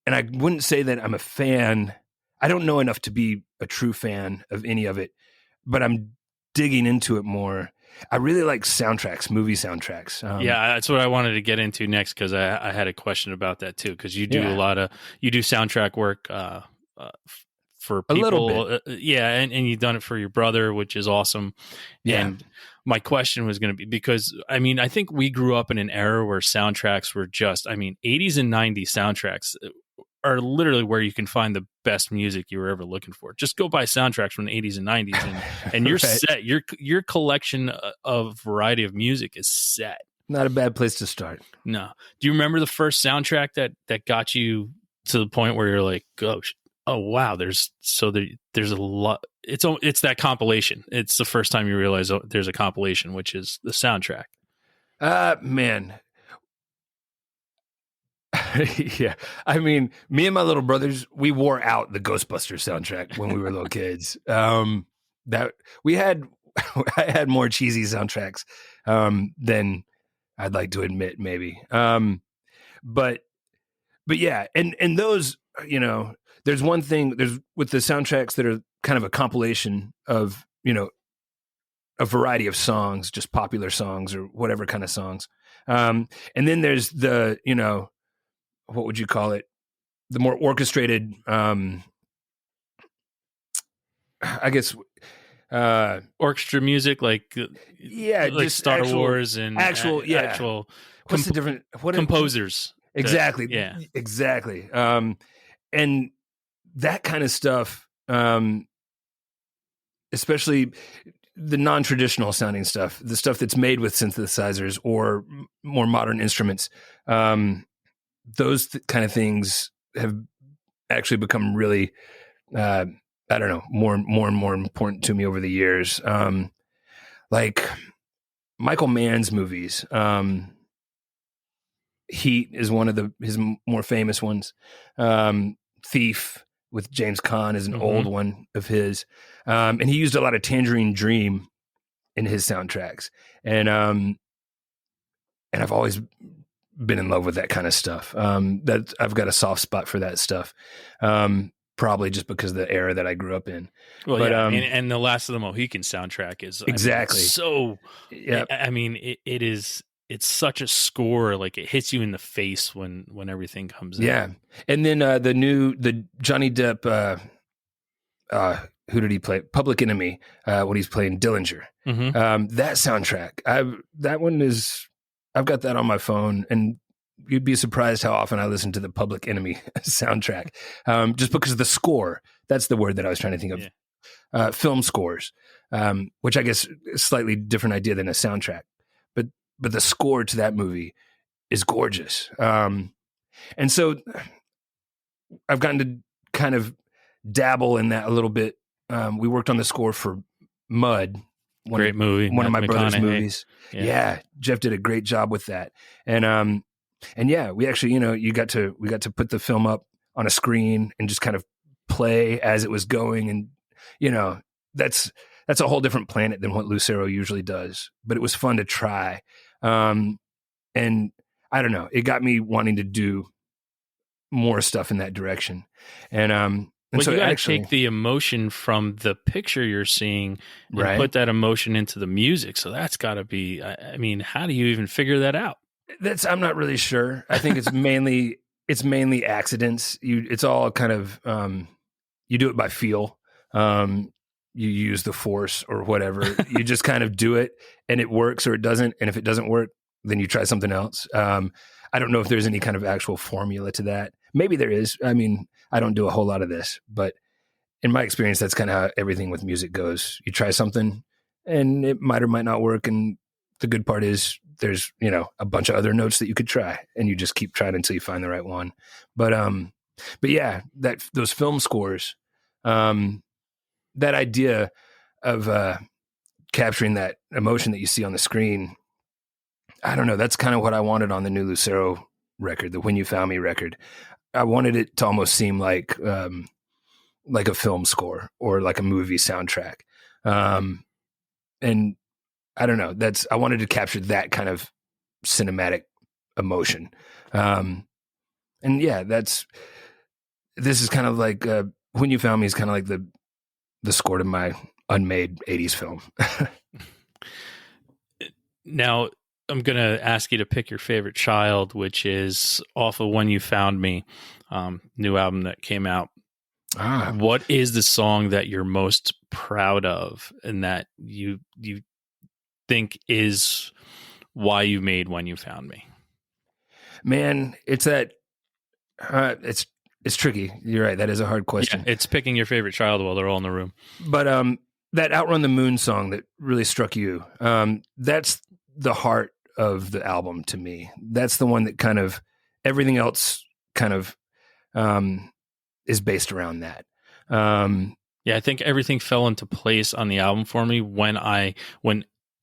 I wouldn't say that I'm a fan. I don't know enough to be a true fan of any of it, but I'm digging into it more. I really like soundtracks, movie soundtracks. Yeah, that's what I wanted to get into next, because I had a question about that too. Because you do you do soundtrack work for people, a little bit. And you've done it for your brother, which is awesome. Yeah. And my question was going to be, because I think we grew up in an era where soundtracks were just, 80s and 90s soundtracks are literally where you can find the best music you were ever looking for. Just go buy soundtracks from the 80s and 90s and you're right. Set. Your collection of variety of music is set. Not a bad place to start. No. Do you remember the first soundtrack that got you to the point where you're like, oh wow, there's a lot. It's that compilation. It's the first time you realize there's a compilation, which is the soundtrack. Man. Yeah. Me and my little brothers, we wore out the Ghostbusters soundtrack when we were little kids. That we had, I had more cheesy soundtracks than I'd like to admit, maybe. But yeah, and those, there's one thing, there's with the soundtracks that are kind of a compilation of, a variety of songs, just popular songs or whatever kind of songs. And then there's the, what would you call it? The more orchestrated, I guess, orchestra music, like just Star Wars and actual. What's the different? Composers? Exactly. Exactly. And that kind of stuff, especially the non-traditional sounding stuff, the stuff that's made with synthesizers or more modern instruments. Those kind of things have actually become really, I don't know, more and more important to me over the years. Like Michael Mann's movies. Heat is one of his more famous ones. Thief, with James Caan is an Mhm. old one of his. And he used a lot of Tangerine Dream in his soundtracks. And I've always been in love with that kind of stuff. That I've got a soft spot for that stuff. Probably just because of the era that I grew up in. Well, But, yeah, and the Last of the Mohicans soundtrack is exactly. so. Yeah. I mean, it is. It's such a score. Like it hits you in the face when everything comes in. Yeah. And then the Johnny Depp, who did he play? Public Enemy, when he's playing Dillinger. Mm-hmm. That soundtrack, I've got that on my phone, and you'd be surprised how often I listen to the Public Enemy soundtrack, just because of the score. That's the word that I was trying to think of. Yeah. Film scores, which I guess is a slightly different idea than a soundtrack, but the score to that movie is gorgeous. And so I've gotten to kind of dabble in that a little bit. We worked on the score for Mud. Great movie. One of my brother's movies. Yeah. Jeff did a great job with that. And yeah, we actually, we got to put the film up on a screen and just kind of play as it was going. And, that's a whole different planet than what Lucero usually does, but it was fun to try. And I don't know, it got me wanting to do more stuff in that direction. And so you got to actually take the emotion from the picture you're seeing and right. put that emotion into the music. So that's got to be, I mean, how do you even figure that out? I'm not really sure. I think it's mainly accidents. It's all kind of, you do it by feel. You use the force or whatever. You just kind of do it and it works or it doesn't. And if it doesn't work, then you try something else. I don't know if there's any kind of actual formula to that. Maybe there is. I mean, I don't do a whole lot of this, but in my experience, that's kind of how everything with music goes. You try something and it might or might not work. And the good part is there's, a bunch of other notes that you could try and you just keep trying until you find the right one. But yeah, those film scores, that idea of capturing that emotion that you see on the screen, I don't know. That's kind of what I wanted on the new Lucero record, the When You Found Me record. I wanted it to almost seem like a film score or like a movie soundtrack. And I don't know. I wanted to capture that kind of cinematic emotion. And yeah, this is kind of like When You Found Me is kind of like the score to my unmade 80s film. Now, I'm going to ask you to pick your favorite child, which is off of When You Found Me, new album that came out. What is the song that you're most proud of and that you think is why you made When You Found Me? Man, it's that it's tricky. You're right. That is a hard question. Yeah, it's picking your favorite child while they're all in the room. But that Outrun the Moon song that really struck you, that's the heart of the album to me. That's the one that kind of everything else kind of is based around that. Yeah, I think everything fell into place on the album for me when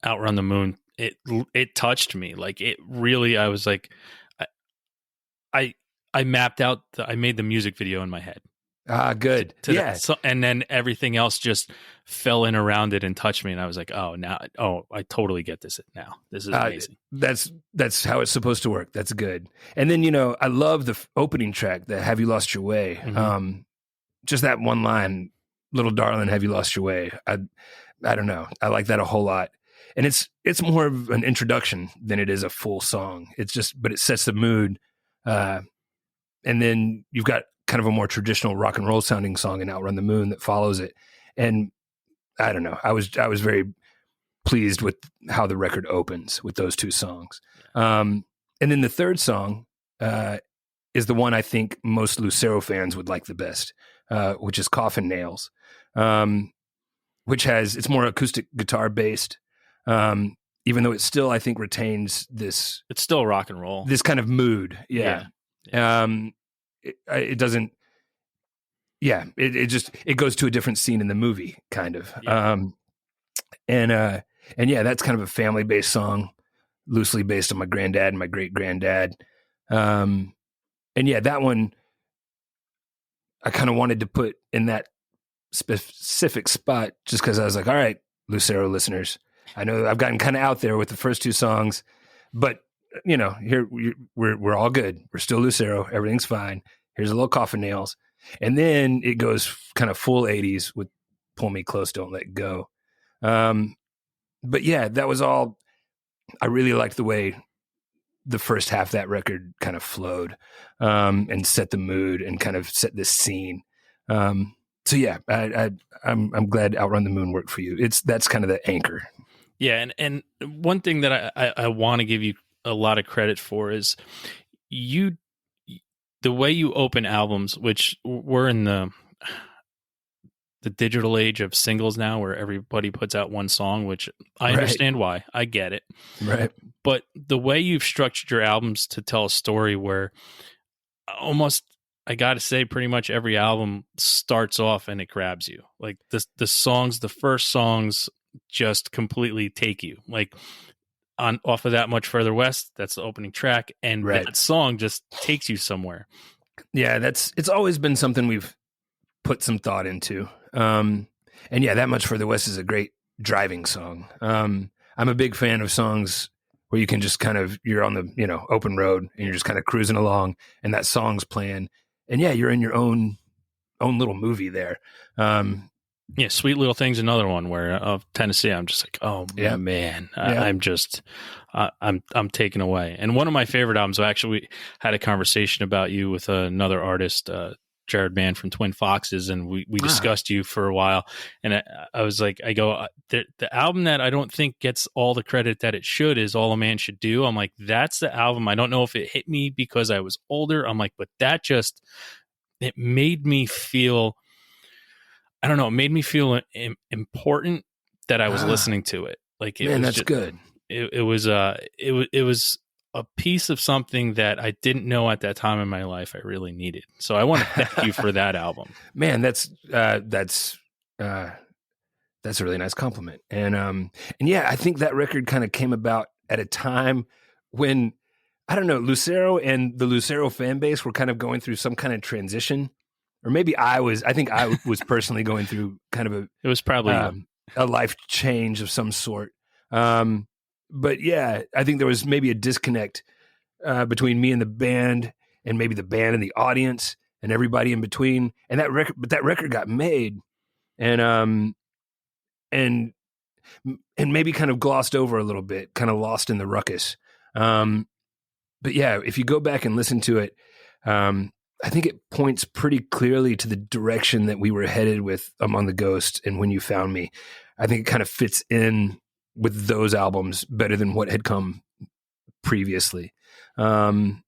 Outrun the Moon, it touched me. Like it really, I was like, I mapped out, I made the music video in my head. Good. Yeah. And then everything else just fell in around it and touched me. And I was like, I totally get this now. This is amazing. That's how it's supposed to work. That's good. And then, I love the opening track, the Have You Lost Your Way? Mm-hmm. Just that one line, little darling, have you lost your way? I don't know. I like that a whole lot. And it's more of an introduction than it is a full song. But it sets the mood. And then you've got kind of a more traditional rock and roll sounding song in Outrun the Moon that follows it. And I don't know, I was very pleased with how the record opens with those two songs. And then the third song is the one I think most Lucero fans would like the best, which is Coffin Nails, which it's more acoustic guitar based, even though it still, I think, retains this. It's still rock and roll. This kind of mood. Yeah. It doesn't. Yeah, it goes to a different scene in the movie, kind of. Yeah. And yeah, that's kind of a family based song, loosely based on my granddad and my great granddad. And yeah, that one, I kind of wanted to put in that specific spot just because I was like, all right, Lucero listeners, I know I've gotten kind of out there with the first two songs, but here we're all good. We're still Lucero. Everything's fine. Here's a little Coffin Nails. And then it goes kind of full 80s with Pull Me Close, Don't Let Go. But yeah, that was all. I really liked the way the first half of that record kind of flowed and set the mood and kind of set this scene. So yeah, I'm glad Outrun the Moon worked for you. That's kind of the anchor. Yeah, and one thing that I want to give you a lot of credit for is the way you open albums, which we're in the digital age of singles now, where everybody puts out one song, which I understand why. I get it. Right. But the way you've structured your albums to tell a story where almost, I got to say, pretty much every album starts off and it grabs you. Like the first songs just completely take you. Like off of That Much Further West, that's the opening track, and that song just takes you somewhere. Yeah, it's always been something we've put some thought into. And yeah, That Much Further West is a great driving song. I'm a big fan of songs where you can just kind of, you're on the, open road and you're just kind of cruising along and that song's playing. And yeah, you're in your own little movie there. Yeah, Sweet Little Thing's another one where of Tennessee, I'm just like, oh yeah, man, I'm just, I'm taken away. And one of my favorite albums, actually, we had a conversation about you with another artist, Jared Mann from Twin Foxes, and we discussed you for a while. And I was like, the album that I don't think gets all the credit that it should is All a Man Should Do. I'm like, that's the album. I don't know if it hit me because I was older. I'm like, but it made me feel, I don't know, it made me feel important that I was listening to it. Like, that's good. It was a piece of something that I didn't know at that time in my life I really needed. So I want to thank you for that album. Man, that's a really nice compliment. And yeah, I think that record kind of came about at a time when, I don't know, Lucero and the Lucero fan base were kind of going through some kind of transition. Or maybe I think I was personally going through kind of it was probably a life change of some sort. But yeah, I think there was maybe a disconnect between me and the band, and maybe the band and the audience, and everybody in between. And that record got made, and maybe kind of glossed over a little bit, kind of lost in the ruckus. But yeah, if you go back and listen to it, I think it points pretty clearly to the direction that we were headed with Among the Ghosts and When You Found Me. I think it kind of fits in with those albums better than what had come previously. I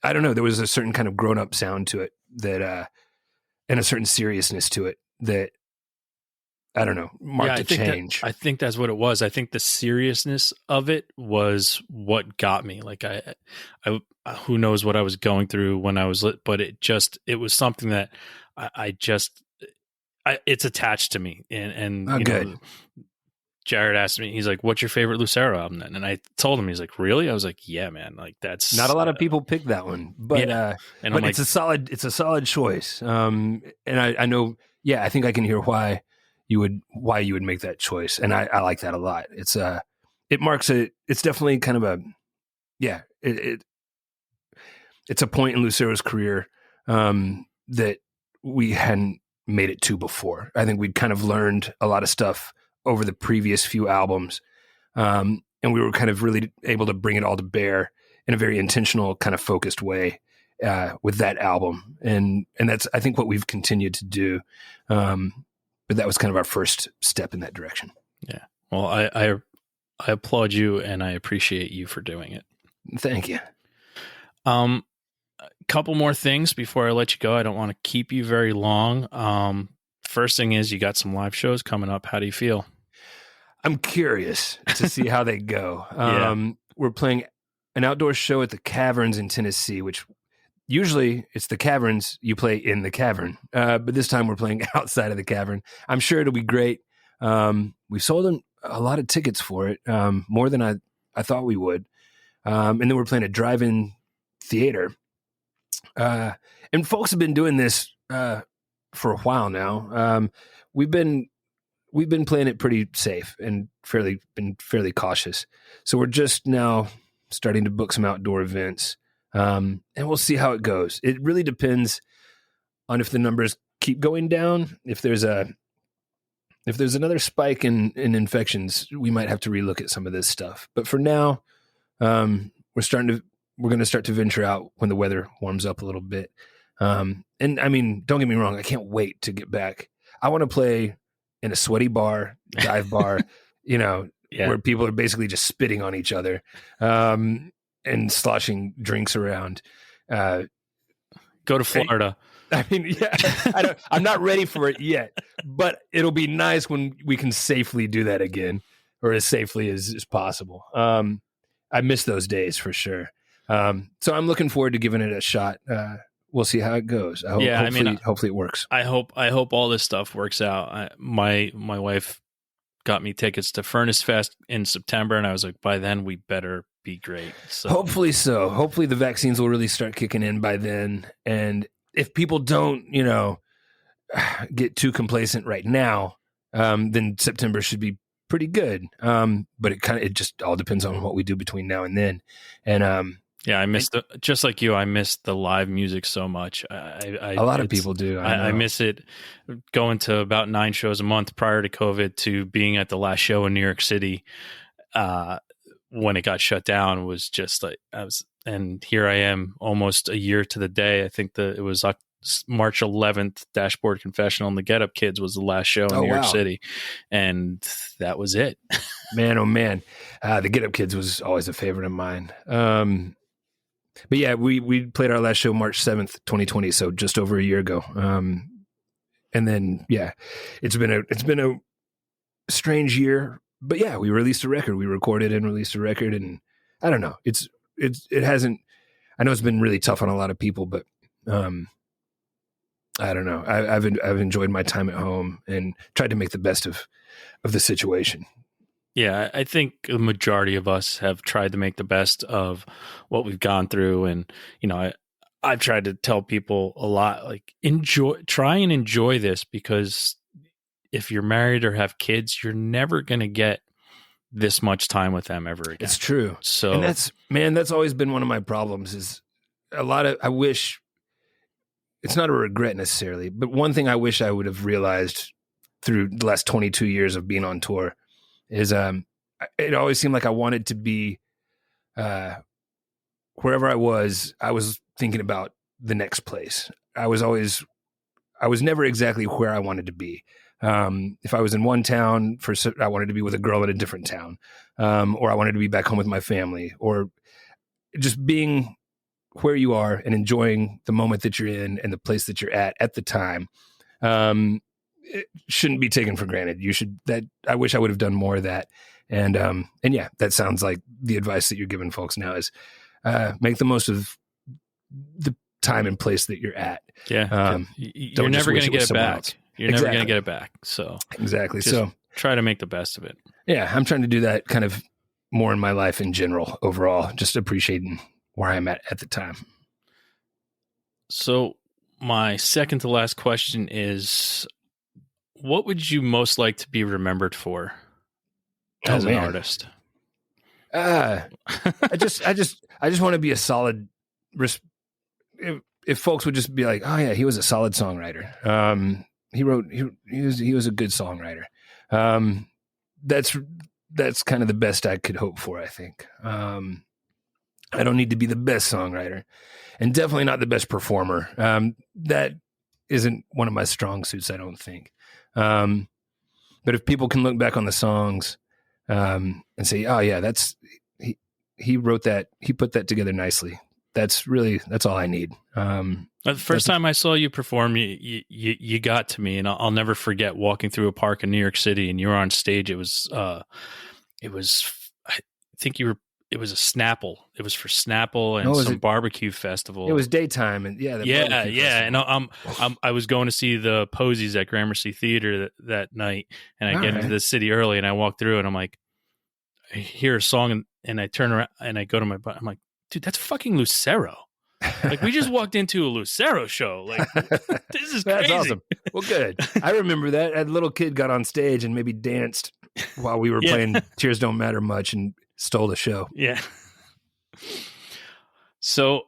don't know. There was a certain kind of grown-up sound to it that, and a certain seriousness to it that, I don't know, marked a change. I think that's what it was. I think the seriousness of it was what got me. Like I who knows what I was going through when I was lit, but it was something that it's attached to me. And good. Jared asked me, he's like, what's your favorite Lucero album then? And I told him, he's like, really? I was like, yeah, man, like that's not a lot of people pick that one, but, but it's a solid choice. And I know, yeah, I think I can hear why you would make that choice. And I like that a lot. It's definitely kind of it's a point in Lucero's career, that we hadn't made it to before. I think we'd kind of learned a lot of stuff over the previous few albums. And we were kind of really able to bring it all to bear in a very intentional, kind of focused way, with that album. And that's, I think, what we've continued to do. But that was kind of our first step in that direction. Yeah. Well, I applaud you and I appreciate you for doing it. Thank you. A couple more things before I let you go. I don't want to keep you very long. First thing is, you got some live shows coming up. How do you feel? I'm curious to see how they go. We're playing an outdoor show at the Caverns in Tennessee, which usually it's the Caverns, you play in the cavern. But this time we're playing outside of the cavern. I'm sure it'll be great. We sold a lot of tickets for it, more than I thought we would. And then we're playing a drive-in theater. And folks have been doing this for a while now. We've been playing it pretty safe and fairly cautious. So we're just now starting to book some outdoor events, and we'll see how it goes. It really depends on if the numbers keep going down. If there's another spike in infections, we might have to relook at some of this stuff. But for now, we're going to start to venture out when the weather warms up a little bit. And I mean, don't get me wrong, I can't wait to get back. I want to play in a sweaty bar, dive bar, where people are basically just spitting on each other, and sloshing drinks around. Go to Florida. I mean, yeah, I'm not ready for it yet, but it'll be nice when we can safely do that again, or as safely as possible. I miss those days for sure. So I'm looking forward to giving it a shot. We'll see how it goes. Hopefully it works. I hope all this stuff works out. My wife got me tickets to Furnace Fest in September, and I was like, by then we better be great. So hopefully so. Hopefully the vaccines will really start kicking in by then. And if people don't, get too complacent right now, then September should be pretty good. But it just all depends on what we do between now and then. And I miss just like you. I miss the live music so much. A lot of people do. I miss it. Going to about 9 shows a month prior to COVID to being at the last show in New York City when it got shut down was just like and here I am almost a year to the day. I think it was March 11th. Dashboard Confessional and the Get Up Kids was the last show in New York City, and that was it. Man, oh man, the Get Up Kids was always a favorite of mine. But yeah, we played our last show March 7th, 2020, so just over a year ago. And then it's been a strange year, but yeah, we released a record. We recorded and released a record, and I don't know. It hasn't. I know it's been really tough on a lot of people, but I don't know. I've enjoyed my time at home and tried to make the best of the situation. Yeah, I think the majority of us have tried to make the best of what we've gone through. And, I've tried to tell people a lot, like, try and enjoy this, because if you're married or have kids, you're never going to get this much time with them ever again. It's true. So, and that's always been one of my problems is I wish, it's not a regret necessarily, but one thing I wish I would have realized through the last 22 years of being on tour is it always seemed like I wanted to be wherever I was thinking about the next place. I was never exactly where I wanted to be. If I was in one town, I wanted to be with a girl in a different town, or I wanted to be back home with my family, or just being where you are and enjoying the moment that you're in and the place that you're at the time. It shouldn't be taken for granted. I wish I would have done more of that. And yeah, that sounds like the advice that you're giving folks now is, make the most of the time and place that you're at. Yeah. You're never going to get it back. You're never going to get it back. So exactly. So try to make the best of it. Yeah. I'm trying to do that kind of more in my life in general, overall, just appreciating where I'm at the time. So my second to last question is, what would you most like to be remembered for as an artist? I just want to be a solid. If folks would just be like, oh yeah, he was a solid songwriter. He was a good songwriter. That's kind of the best I could hope for, I think. I don't need to be the best songwriter, and definitely not the best performer. That isn't one of my strong suits, I don't think. But if people can look back on the songs and say, oh yeah, he wrote that, he put that together nicely. That's all I need. The first time I saw you perform, you got to me, and I'll never forget walking through a park in New York City, and you were on stage. It was I think it was a Snapple. It was for Snapple and some barbecue festival. It was daytime, and and I was going to see the Posies at Gramercy Theater that night, and I get into the city early, and I walk through, and I'm like, I hear a song, and I turn around, and I go to my butt. I'm like, dude, that's fucking Lucero. Like, we just walked into a Lucero show. Like, this is That's crazy. awesome. Well, good. I remember that. A little kid got on stage and maybe danced while we were playing Tears Don't Matter Much and stole the show. Yeah. So,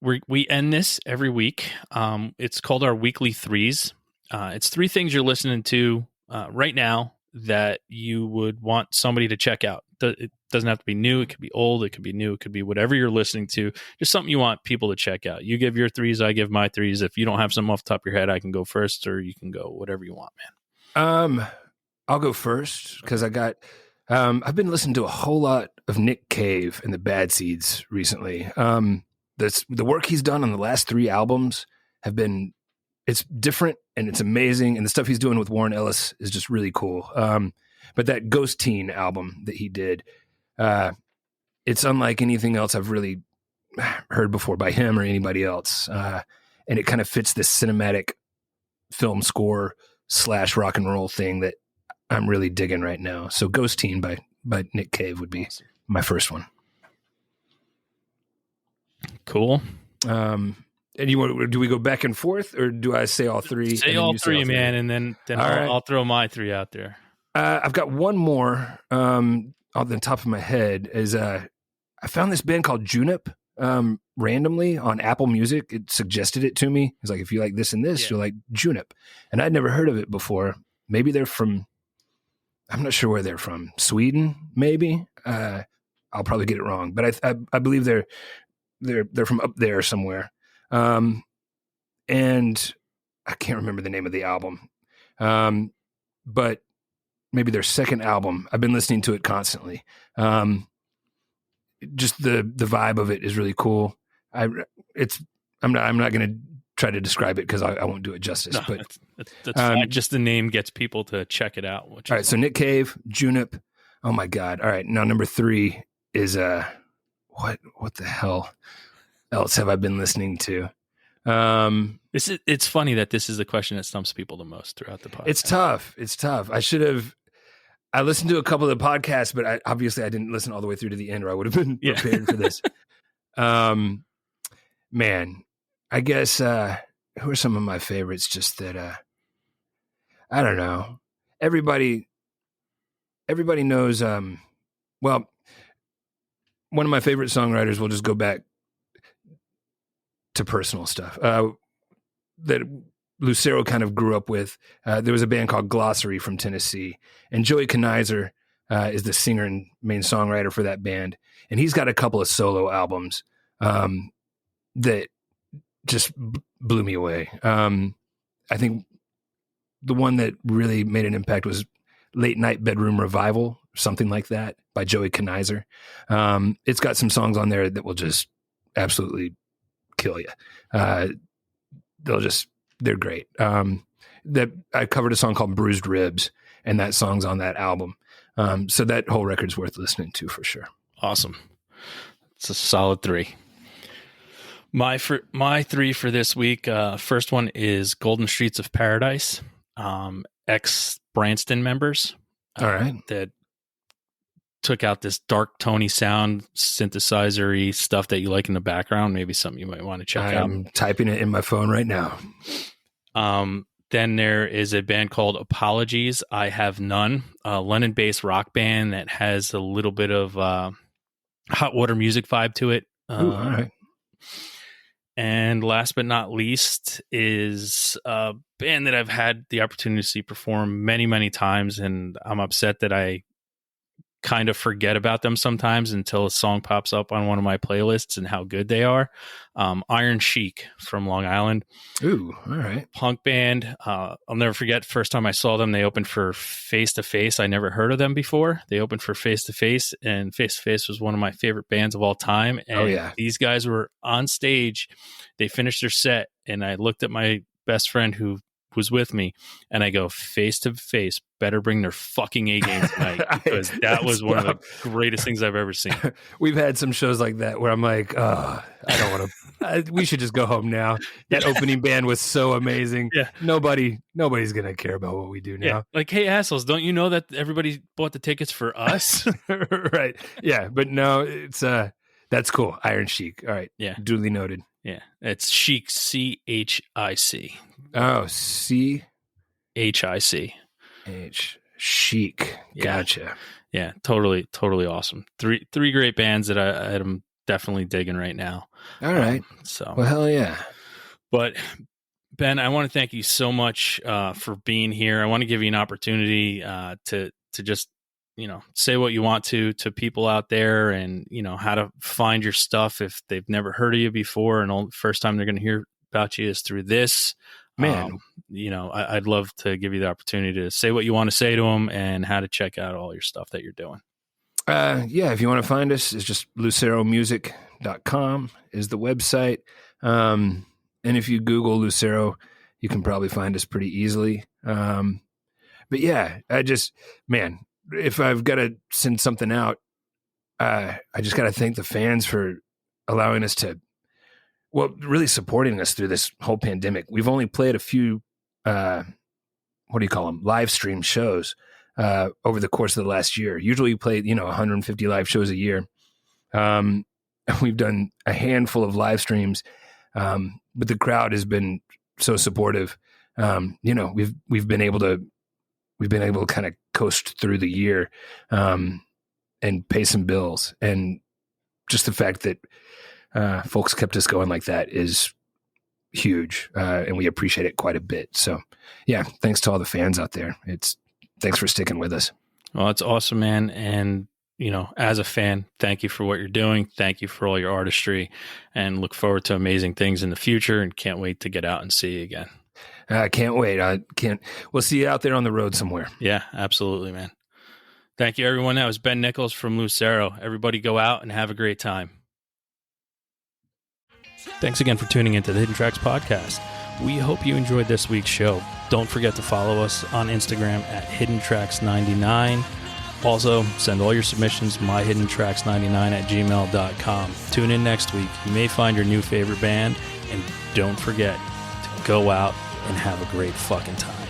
we end this every week. It's called our weekly threes. It's 3 things you're listening to right now that you would want somebody to check out. It doesn't have to be new. It could be old. It could be new. It could be whatever you're listening to. Just something you want people to check out. You give your threes. I give my threes. If you don't have something off the top of your head, I can go first, or you can go whatever you want, man. I'll go first because I've been listening to a whole lot of Nick Cave and the Bad Seeds recently. The work he's done on the last 3 albums it's different and it's amazing. And the stuff he's doing with Warren Ellis is just really cool. But that Ghost Teen album that he did, it's unlike anything else I've really heard before by him or anybody else. And it kind of fits this cinematic film score / rock and roll thing that I'm really digging right now. So Ghost Teen by Nick Cave would be my first one. Cool. And do we go back and forth, or do I say all 3? Say all 3, man, and then I'll throw my 3 out there. I've got one more on the top of my head. I found this band called Junip randomly on Apple Music. It suggested it to me. It's like, if you like this and this, you'll like Junip. And I'd never heard of it before. Maybe they're from, I'm not sure where they're from. Sweden, maybe. I'll probably get it wrong, but I believe they're from up there somewhere. And I can't remember the name of the album. But maybe their second album. I've been listening to it constantly. Just the vibe of it is really cool. I'm not going to try to describe it because I won't do it justice. No, but that's fine. Just the name gets people to check it out. All right. So Nick Cave, Junip. Oh my God. All right. Now number 3 is what the hell else have I been listening to? It's funny that this is the question that stumps people the most throughout the podcast. It's tough. I listened to a couple of the podcasts, but I didn't listen all the way through to the end, or I would have been prepared for this. Man, I guess, who are some of my favorites? Just that, I don't know. Everybody knows, well, one of my favorite songwriters, will just go back to personal stuff that Lucero kind of grew up with. There was a band called Glossary from Tennessee, and Joey Kenizer is the singer and main songwriter for that band. And he's got a couple of solo albums that just blew me away. I think the one that really made an impact was Late Night Bedroom Revival, something like that, by Joey Kenizer. It's got some songs on there that will just absolutely kill you. They're great. That I covered a song called Bruised Ribs, and that song's on that album. So that whole record's worth listening to for sure. Awesome. It's a solid 3. My 3 for this week. First one is Golden Streets of Paradise, ex Branston members. All right. That took out this dark Tony sound, synthesizer-y stuff that you like in the background. Maybe something you might want to check out. I'm typing it in my phone right now. Then there is a band called Apologies, I Have None, a London-based rock band that has a little bit of hot water music vibe to it. Ooh, all right. And last but not least is a band that I've had the opportunity to see perform many, many times, and I'm upset that I kind of forget about them sometimes until a song pops up on one of my playlists and how good they are. Iron Chic from Long Island. Ooh, all right. Punk band. I'll never forget, first time I saw them, they opened for Face to Face. I never heard of them before. They opened for Face to Face, and Face to Face was one of my favorite bands of all time. And these guys were on stage. They finished their set, and I looked at my best friend who was with me, and I go, Face to Face better bring their fucking A game tonight, because that was one of the greatest things I've ever seen. We've had some shows like that where I'm like, I don't want to. We should just go home now. That opening band was so amazing. Yeah, nobody's gonna care about what we do now. Yeah. Like, hey assholes, don't you know that everybody bought the tickets for us? Right? Yeah, but no, it's That's cool. Iron Chic. All right. Yeah. Duly noted. Yeah. It's Chic, CHIC. Oh, C HIC. H Chic. Yeah. Gotcha. Yeah. Totally awesome. Three great bands that I'm definitely digging right now. All right. Well, hell yeah. But Ben, I want to thank you so much for being here. I want to give you an opportunity to just, say what you want to people out there, and, how to find your stuff if they've never heard of you before, and the first time they're going to hear about you is through this. Man, I'd love to give you the opportunity to say what you want to say to them and how to check out all your stuff that you're doing. Yeah, if you want to find us, it's just LUCEROmusic.com is the website. And if you Google Lucero, you can probably find us pretty easily. But yeah, if I've got to send something out, I just got to thank the fans for allowing us to, really supporting us through this whole pandemic. We've only played a few, live stream shows over the course of the last year. Usually you play, 150 live shows a year. We've done a handful of live streams, but the crowd has been so supportive. We've been able to kind of coast through the year and pay some bills. And just the fact that folks kept us going like that is huge. And we appreciate it quite a bit. So yeah, thanks to all the fans out there. Thanks for sticking with us. Well, it's awesome, man. And, as a fan, thank you for what you're doing. Thank you for all your artistry, and look forward to amazing things in the future, and can't wait to get out and see you again. I can't wait. We'll see you out there on the road somewhere. Yeah, absolutely, man. Thank you, everyone. That was Ben Nichols from Lucero. Everybody go out and have a great time. Thanks again for tuning into the Hidden Tracks podcast. We hope you enjoyed this week's show. Don't forget to follow us on Instagram at HiddenTracks99. Also, send all your submissions myhiddentracks99@gmail.com. Tune in next week. You may find your new favorite band, and don't forget to go out and have a great fucking time.